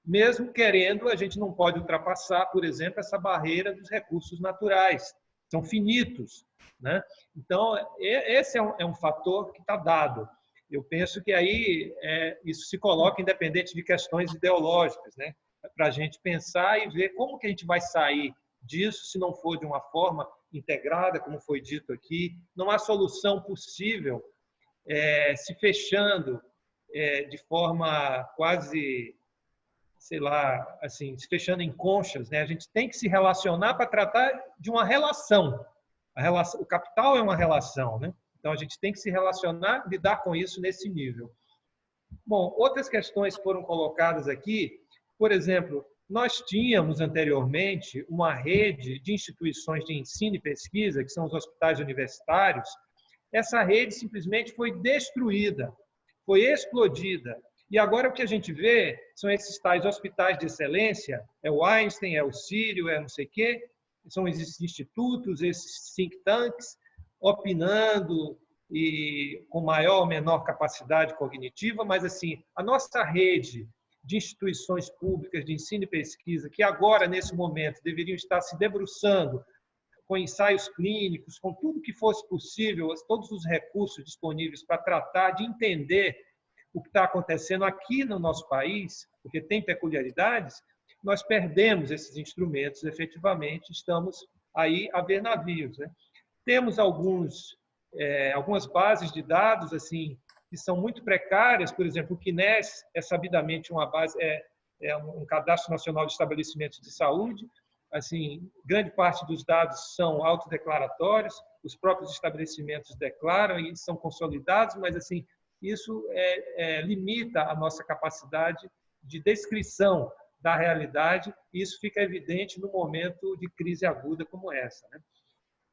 Mesmo querendo, a gente não pode ultrapassar, por exemplo, essa barreira dos recursos naturais. São finitos, né? Então, esse é um fator que está dado. Eu penso que aí isso se coloca independente de questões ideológicas, né? Para a gente pensar e ver como que a gente vai sair disso se não for de uma forma integrada, como foi dito aqui. Não há solução possível se fechando de forma quase, sei lá, assim, se fechando em conchas, né? A gente tem que se relacionar para tratar de uma relação. O capital é uma relação, né? Então a gente tem que se relacionar, lidar com isso nesse nível. Bom, outras questões foram colocadas aqui. Por exemplo, nós tínhamos anteriormente uma rede de instituições de ensino e pesquisa, que são os hospitais universitários. Essa rede simplesmente foi destruída, foi explodida. E agora o que a gente vê são esses tais hospitais de excelência, é o Einstein, é o Sírio, é não sei o quê, são esses institutos, esses think tanks, opinando e com maior ou menor capacidade cognitiva, mas assim, a nossa rede de instituições públicas de ensino e pesquisa, que agora, nesse momento, deveriam estar se debruçando com ensaios clínicos, com tudo que fosse possível, todos os recursos disponíveis para tratar de entender o que está acontecendo aqui no nosso país, porque tem peculiaridades, nós perdemos esses instrumentos, efetivamente, estamos aí a ver navios, né? Temos algumas bases de dados assim que são muito precárias, por exemplo, o CNES é sabidamente uma base, um cadastro nacional de estabelecimentos de saúde, assim, grande parte dos dados são autodeclaratórios, os próprios estabelecimentos declaram e são consolidados, mas assim, isso limita a nossa capacidade de descrição da realidade, e isso fica evidente no momento de crise aguda como essa, né?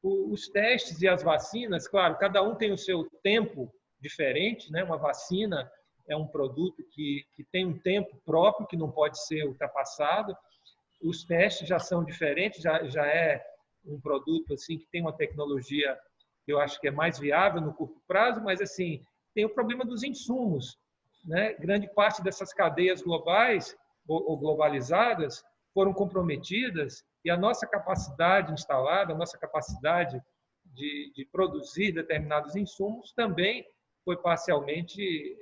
Os testes e as vacinas, claro, cada um tem o seu tempo diferente, né? Uma vacina é um produto que tem um tempo próprio, que não pode ser ultrapassado. Os testes já são diferentes, já é um produto assim que tem uma tecnologia que eu acho que é mais viável no curto prazo, mas assim, tem o problema dos insumos, né? Grande parte dessas cadeias globais ou globalizadas foram comprometidas e a nossa capacidade instalada, a nossa capacidade de produzir determinados insumos também foi parcialmente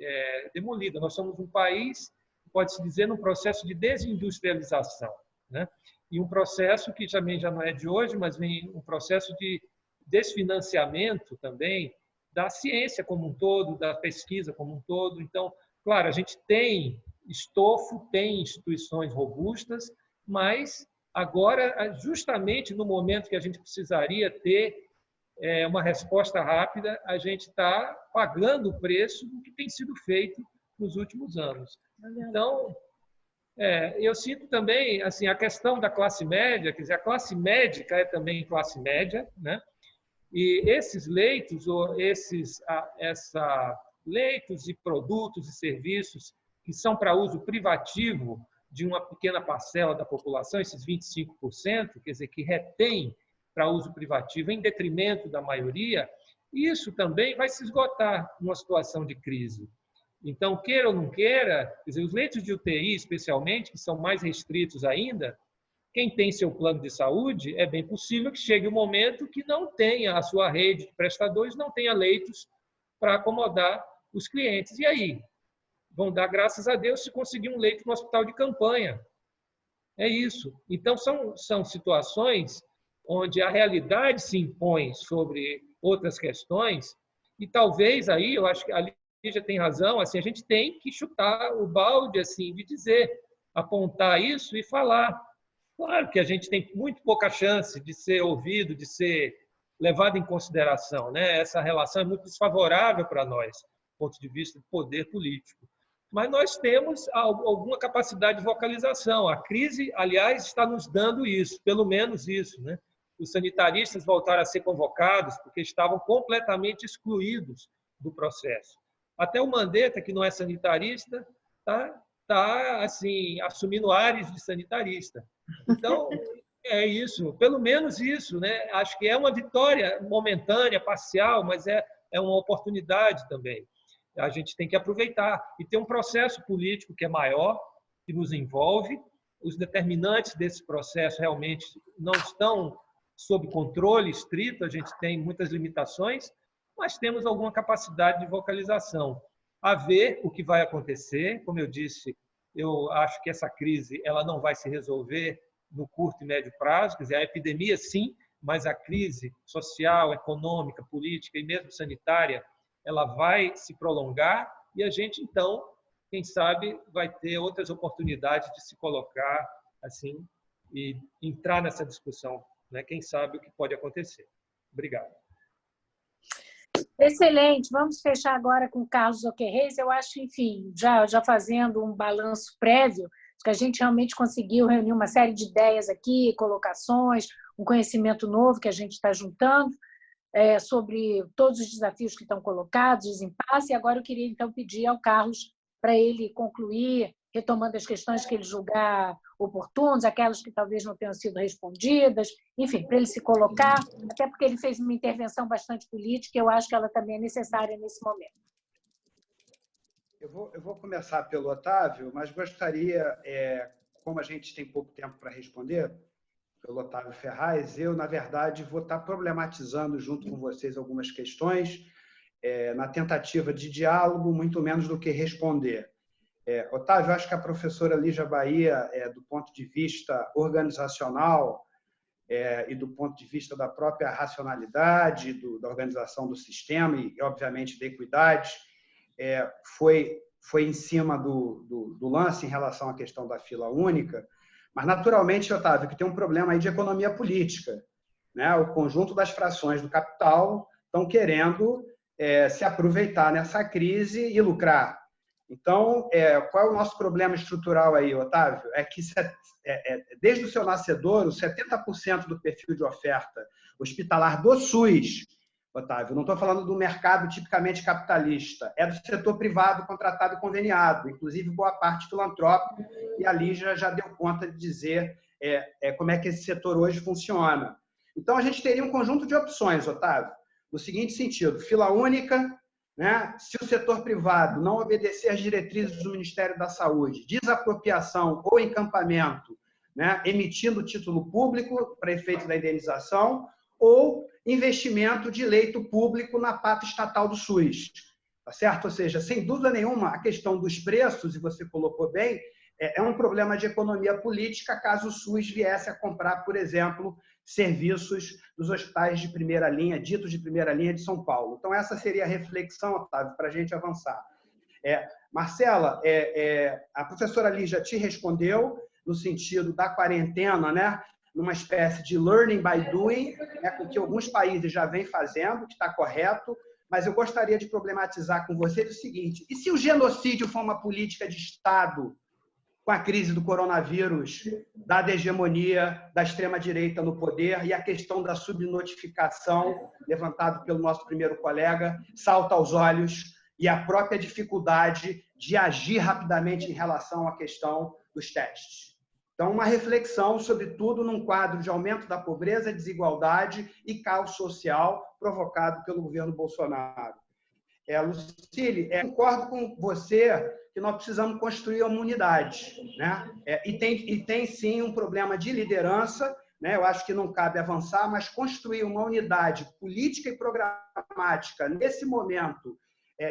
demolida. Nós somos um país, pode-se dizer, num processo de desindustrialização, né? E um processo que também já não é de hoje, mas vem um processo de desfinanciamento também da ciência como um todo, da pesquisa como um todo. Então, claro, a gente tem estofo, tem instituições robustas, mas agora, justamente no momento que a gente precisaria ter uma resposta rápida, a gente está pagando o preço do que tem sido feito nos últimos anos. Então, eu sinto também assim, a questão da classe média, quer dizer, a classe médica é também classe média, né? E esses leitos, ou leitos e produtos e serviços que são para uso privativo de uma pequena parcela da população, esses 25%, quer dizer, que retém para uso privativo em detrimento da maioria, isso também vai se esgotar numa situação de crise. Então, queira ou não queira, quer dizer, os leitos de UTI, especialmente, que são mais restritos ainda, quem tem seu plano de saúde, é bem possível que chegue um momento que não tenha a sua rede de prestadores, não tenha leitos para acomodar os clientes. E aí? Vão dar graças a Deus se conseguir um leito no hospital de campanha. É isso. Então, são situações onde a realidade se impõe sobre outras questões e talvez aí, eu acho que a Lígia tem razão, assim, a gente tem que chutar o balde, assim, de dizer, apontar isso e falar. Claro que a gente tem muito pouca chance de ser ouvido, de ser levado em consideração, né? Essa relação é muito desfavorável para nós, do ponto de vista do poder político. Mas nós temos alguma capacidade de vocalização. A crise, aliás, está nos dando isso, pelo menos isso, né? Os sanitaristas voltaram a ser convocados porque estavam completamente excluídos do processo. Até o Mandetta, que não é sanitarista, está assim, assumindo áreas de sanitarista. Então, é isso, pelo menos isso, né? Acho que é uma vitória momentânea, parcial, mas é uma oportunidade também. A gente tem que aproveitar. E tem um processo político que é maior, que nos envolve. Os determinantes desse processo realmente não estão sob controle estrito, a gente tem muitas limitações, mas temos alguma capacidade de vocalização. A ver o que vai acontecer. Como eu disse, eu acho que essa crise ela não vai se resolver no curto e médio prazo. Quer dizer, a epidemia, sim, mas a crise social, econômica, política e mesmo sanitária, ela vai se prolongar e a gente, então, quem sabe, vai ter outras oportunidades de se colocar assim e entrar nessa discussão, né? Quem sabe o que pode acontecer. Obrigado. Excelente. Vamos fechar agora com o Carlos Zoquerreis. Eu acho, enfim, já fazendo um balanço prévio, que a gente realmente conseguiu reunir uma série de ideias aqui, colocações, um conhecimento novo que a gente está juntando sobre todos os desafios que estão colocados, os impasses. E agora eu queria, então, pedir ao Carlos para ele concluir, retomando as questões que ele julgar oportunas, aquelas que talvez não tenham sido respondidas, enfim, para ele se colocar, até porque ele fez uma intervenção bastante política, e eu acho que ela também é necessária nesse momento. Eu vou começar pelo Otávio, mas gostaria, como a gente tem pouco tempo para responder, pelo Otávio Ferraz, eu, na verdade, vou estar problematizando junto com vocês algumas questões, na tentativa de diálogo, muito menos do que responder. Otávio, acho que a professora Lígia Bahia, do ponto de vista organizacional e do ponto de vista da própria racionalidade, da organização do sistema e, obviamente, da equidade, foi em cima do lance em relação à questão da fila única, mas, naturalmente, Otávio, que tem um problema aí de economia política, né? O conjunto das frações do capital estão querendo se aproveitar nessa crise e lucrar. Então, qual é o nosso problema estrutural aí, Otávio? É que, desde o seu nascedouro, 70% do perfil de oferta hospitalar do SUS, Otávio, não estou falando do mercado tipicamente capitalista, é do setor privado contratado e conveniado, inclusive boa parte filantrópico, e a Lígia já deu conta de dizer como é que esse setor hoje funciona. Então, a gente teria um conjunto de opções, Otávio, no seguinte sentido: fila única, né? Se o setor privado não obedecer às diretrizes do Ministério da Saúde, desapropriação ou encampamento, né? Emitindo título público para efeito da indenização, ou investimento de leito público na pata estatal do SUS. Tá certo? Ou seja, sem dúvida nenhuma, a questão dos preços, e você colocou bem, é um problema de economia política caso o SUS viesse a comprar, por exemplo, serviços dos hospitais de primeira linha, ditos de primeira linha de São Paulo. Então, essa seria a reflexão, Otávio, para a gente avançar. Marcela, a professora Lígia te respondeu no sentido da quarentena, né? Numa espécie de learning by doing, com que alguns países já vêm fazendo, que está correto, mas eu gostaria de problematizar com vocês o seguinte: e se o genocídio for uma política de Estado com a crise do coronavírus, da hegemonia da extrema-direita no poder e a questão da subnotificação, levantado pelo nosso primeiro colega, salta aos olhos, e a própria dificuldade de agir rapidamente em relação à questão dos testes? Então, uma reflexão, sobretudo, num quadro de aumento da pobreza, desigualdade e caos social provocado pelo governo Bolsonaro. Lucília, concordo com você que nós precisamos construir uma unidade, né? E tem, sim, um problema de liderança, né? Eu acho que não cabe avançar, mas construir uma unidade política e programática nesse momento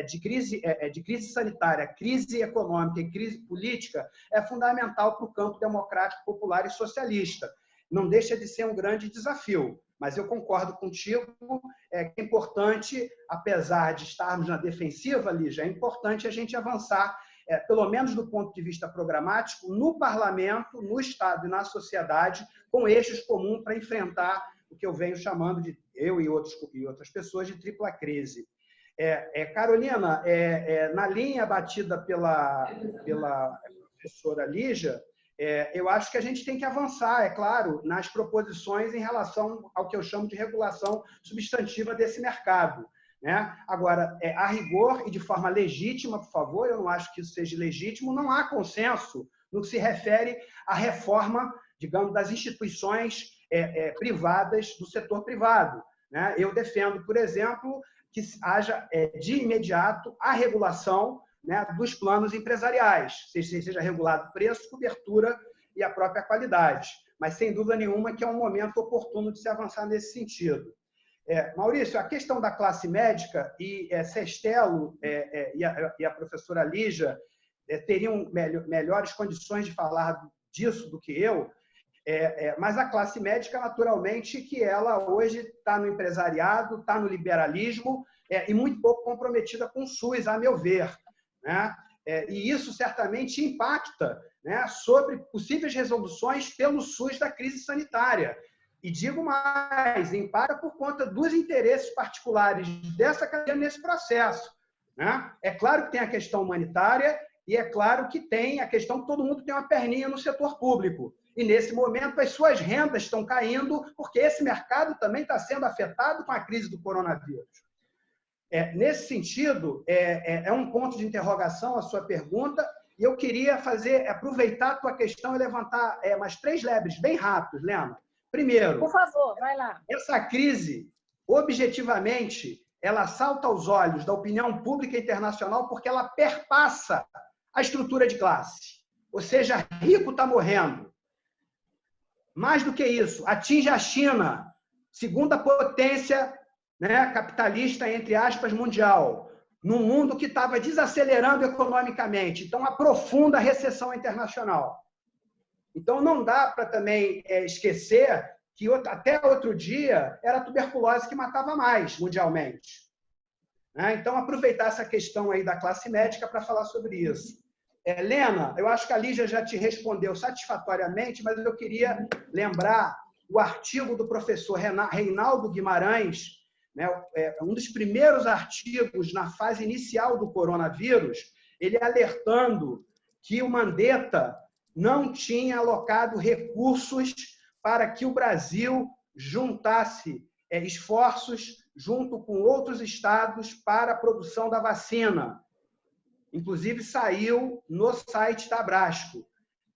de crise sanitária, crise econômica e crise política é fundamental para o campo democrático, popular e socialista. Não deixa de ser um grande desafio, mas eu concordo contigo, que é importante, apesar de estarmos na defensiva, Lígia, é importante a gente avançar, pelo menos do ponto de vista programático, no parlamento, no Estado e na sociedade, com eixos comuns para enfrentar o que eu venho chamando de, eu e outras pessoas, de tripla crise. Carolina, na linha batida pela professora Lígia, eu acho que a gente tem que avançar, é claro, nas proposições em relação ao que eu chamo de regulação substantiva desse mercado. né? Agora, a rigor e de forma legítima, por favor, eu não acho que isso seja legítimo, não há consenso no que se refere à reforma, digamos, das instituições privadas, do setor privado, né? Eu defendo, por exemplo, que haja de imediato a regulação, né, dos planos empresariais, seja regulado preço, cobertura e a própria qualidade. Mas, sem dúvida nenhuma, que é um momento oportuno de se avançar nesse sentido. Maurício, a questão da classe médica, e Sestelo e a professora Lígia teriam melhores condições de falar disso do que eu, mas a classe médica, naturalmente, que ela hoje está no empresariado, está no liberalismo e muito pouco comprometida com o SUS, a meu ver, né? E isso certamente impacta, né, sobre possíveis resoluções pelo SUS da crise sanitária. E digo mais, impacta por conta dos interesses particulares dessa cadeia nesse processo, né? É claro que tem a questão humanitária e é claro que tem a questão que todo mundo tem uma perninha no setor público. E, nesse momento, as suas rendas estão caindo porque esse mercado também está sendo afetado com a crise do coronavírus. Nesse sentido, é um ponto de interrogação a sua pergunta, e eu queria aproveitar a tua questão e levantar mais 3 lebres bem rápidos, Lena. Primeiro, por favor, vai lá. Essa crise, objetivamente, ela salta aos olhos da opinião pública internacional porque ela perpassa a estrutura de classe. Ou seja, rico está morrendo. Mais do que isso, atinge a China, segunda potência, né, capitalista, entre aspas, mundial, num mundo que estava desacelerando economicamente. Então, aprofunda a recessão internacional. Então, não dá para também esquecer que até outro dia era a tuberculose que matava mais mundialmente. Então, aproveitar essa questão aí da classe médica para falar sobre isso. Lena, eu acho que a Lígia já te respondeu satisfatoriamente, mas eu queria lembrar o artigo do professor Reinaldo Guimarães, né, um dos primeiros artigos na fase inicial do coronavírus, ele alertando que o Mandetta não tinha alocado recursos para que o Brasil juntasse esforços junto com outros estados para a produção da vacina. Inclusive, saiu no site da Abrasco.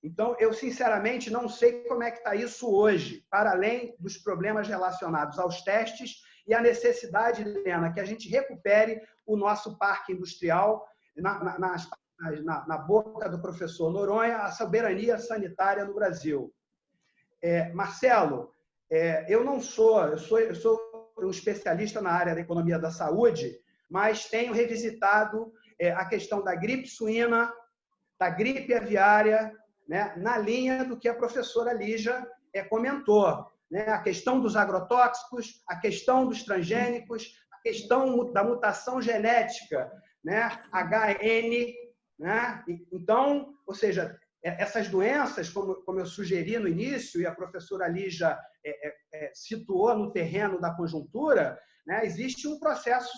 Então, eu, sinceramente, não sei como é que está isso hoje, para além dos problemas relacionados aos testes e a necessidade, Helena, que a gente recupere o nosso parque industrial na boca do professor Noronha, a soberania sanitária no Brasil. Marcelo, eu sou um especialista na área da economia da saúde, mas tenho revisitado a questão da gripe suína, da gripe aviária, né, na linha do que a professora Lígia comentou, né, a questão dos agrotóxicos, a questão dos transgênicos, a questão da mutação genética, né, HN, né? Então, ou seja, essas doenças, como eu sugeri no início, e a professora Lígia situou no terreno da conjuntura, né, existe um processo,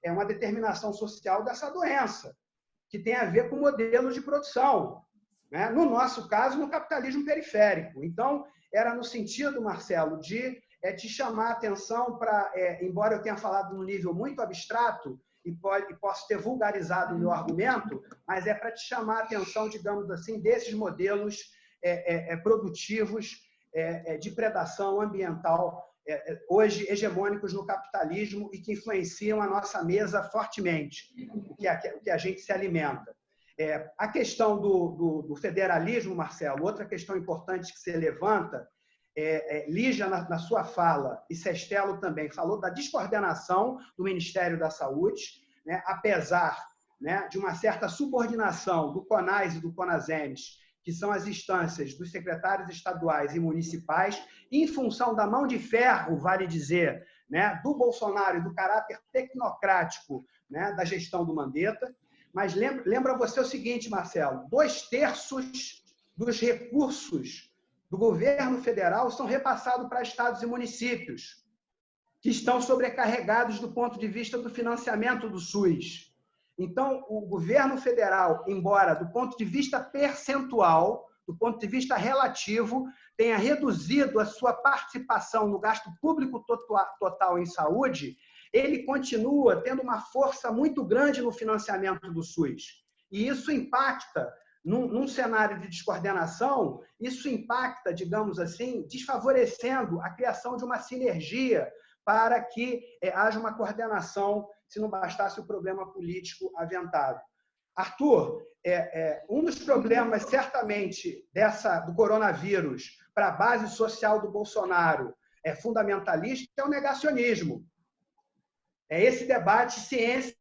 uma determinação social dessa doença, que tem a ver com modelos de produção, né? No nosso caso, no capitalismo periférico. Então, era no sentido, Marcelo, de te chamar a atenção para, embora eu tenha falado num nível muito abstrato, e posso ter vulgarizado o meu argumento, mas para te chamar a atenção, digamos assim, desses modelos produtivos de predação ambiental, hoje hegemônicos no capitalismo e que influenciam a nossa mesa fortemente, o que a gente se alimenta. A questão do federalismo, Marcelo, outra questão importante que você levanta, Lígia, na sua fala, e Sestelo também, falou da descoordenação do Ministério da Saúde, né, apesar, né, de uma certa subordinação do CONAS e do CONASEMES, que são as instâncias dos secretários estaduais e municipais, em função da mão de ferro, vale dizer, né, do Bolsonaro e do caráter tecnocrático, né, da gestão do Mandetta. Mas lembra você o seguinte, Marcelo, 2/3 dos recursos do governo federal são repassados para estados e municípios, que estão sobrecarregados do ponto de vista do financiamento do SUS. Então, o governo federal, embora do ponto de vista percentual, do ponto de vista relativo, tenha reduzido a sua participação no gasto público total em saúde, ele continua tendo uma força muito grande no financiamento do SUS. E isso impacta, num cenário de descoordenação, isso impacta, digamos assim, desfavorecendo a criação de uma sinergia para que haja uma coordenação, se não bastasse o problema político aventado. Arthur, um dos problemas, certamente, do coronavírus para a base social do Bolsonaro fundamentalista é o negacionismo. É esse debate ciência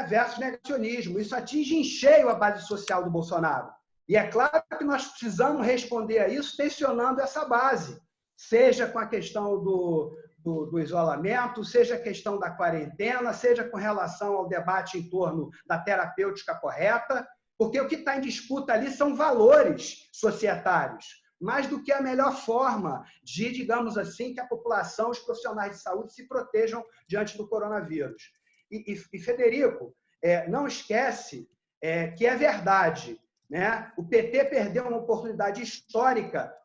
versus negacionismo. Isso atinge em cheio a base social do Bolsonaro. E é claro que nós precisamos responder a isso tensionando essa base, seja com a questão do isolamento, seja a questão da quarentena, seja com relação ao debate em torno da terapêutica correta, porque o que está em disputa ali são valores societários, mais do que a melhor forma de, digamos assim, que a população, os profissionais de saúde se protejam diante do coronavírus. E Federico, não esquece que é verdade, né? O PT perdeu uma oportunidade histórica,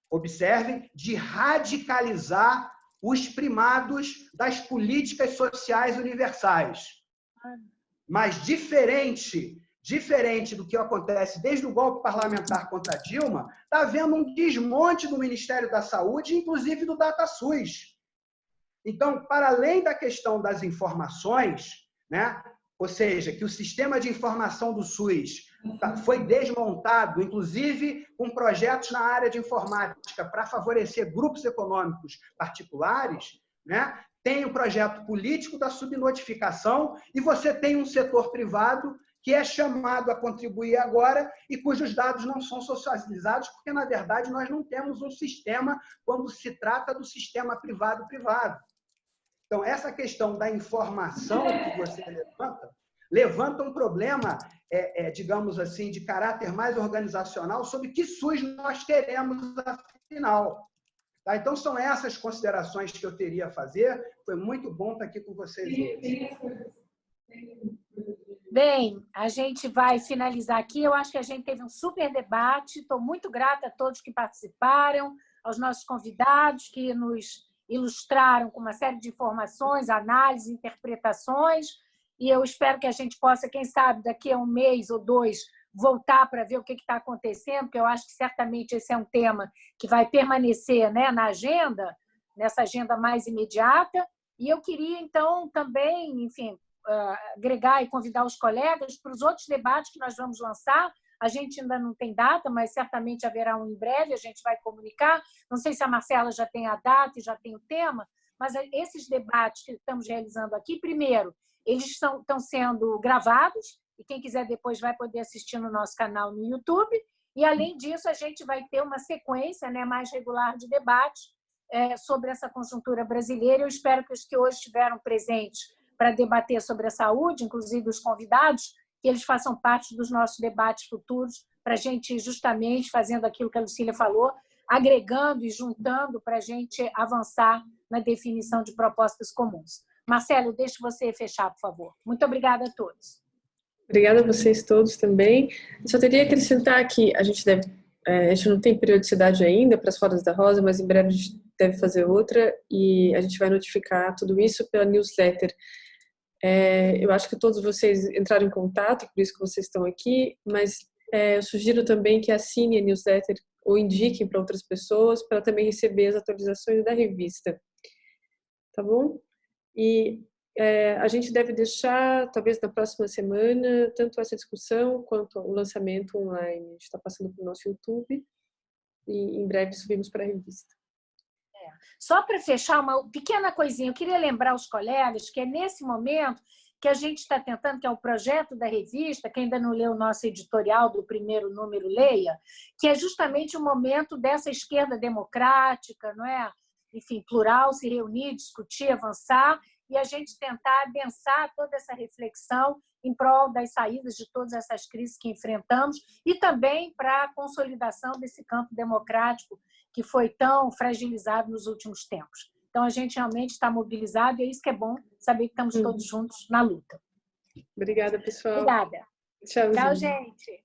observem, de radicalizar os primados das políticas sociais universais. Mas diferente do que acontece desde o golpe parlamentar contra Dilma, está havendo um desmonte do Ministério da Saúde, inclusive do DataSUS. Então, para além da questão das informações, né, ou seja, que o sistema de informação do SUS foi desmontado, inclusive com projetos na área de informática para favorecer grupos econômicos particulares, né? Tem o projeto político da subnotificação e você tem um setor privado que é chamado a contribuir agora e cujos dados não são socializados, porque, na verdade, nós não temos um sistema quando se trata do sistema privado-privado. Então, essa questão da informação que você levanta um problema, digamos assim, de caráter mais organizacional sobre que SUS nós queremos, afinal. Tá? Então, são essas considerações que eu teria a fazer. Foi muito bom estar aqui com vocês hoje. Bem, a gente vai finalizar aqui. Eu acho que a gente teve um super debate. Estou muito grata a todos que participaram, aos nossos convidados que nos ilustraram com uma série de informações, análises, interpretações. E eu espero que a gente possa, quem sabe, daqui a um mês ou dois, voltar para ver o que está acontecendo, porque eu acho que certamente esse é um tema que vai permanecer, né, na agenda, nessa agenda mais imediata. E eu queria, então, também, enfim, agregar e convidar os colegas para os outros debates que nós vamos lançar. A gente ainda não tem data, mas certamente haverá um em breve, a gente vai comunicar. Não sei se a Marcela já tem a data e já tem o tema, mas esses debates que estamos realizando aqui, primeiro, eles estão sendo gravados, e quem quiser depois vai poder assistir no nosso canal no YouTube. E, além disso, a gente vai ter uma sequência, né, mais regular de debates sobre essa conjuntura brasileira. Eu espero que os que hoje estiveram presentes para debater sobre a saúde, inclusive os convidados, que eles façam parte dos nossos debates futuros, para a gente ir justamente fazendo aquilo que a Lucília falou, agregando e juntando para a gente avançar na definição de propostas comuns. Marcelo, deixo você fechar, por favor. Muito obrigada a todos. Obrigada a vocês todos também. Só teria que acrescentar que a gente não tem periodicidade ainda para as Rodas da Rosa, mas em breve a gente deve fazer outra e a gente vai notificar tudo isso pela newsletter. Eu acho que todos vocês entraram em contato, por isso que vocês estão aqui, mas eu sugiro também que assinem a newsletter ou indiquem para outras pessoas para também receber as atualizações da revista. Tá bom? E a gente deve deixar, talvez na próxima semana, tanto essa discussão quanto o lançamento online. A gente está passando para o nosso YouTube e em breve subimos para a revista. Só para fechar, uma pequena coisinha, eu queria lembrar os colegas que é nesse momento que a gente está tentando, que é o projeto da revista, quem ainda não leu o nosso editorial do primeiro número, leia, que é justamente o momento dessa esquerda democrática, não é? Enfim, plural, se reunir, discutir, avançar, e a gente tentar adensar toda essa reflexão em prol das saídas de todas essas crises que enfrentamos e também para a consolidação desse campo democrático que foi tão fragilizado nos últimos tempos. Então, a gente realmente está mobilizado e é isso que é bom, saber que estamos todos juntos na luta. Obrigada, pessoal. Obrigada. Tchauzinho. Tchau, gente.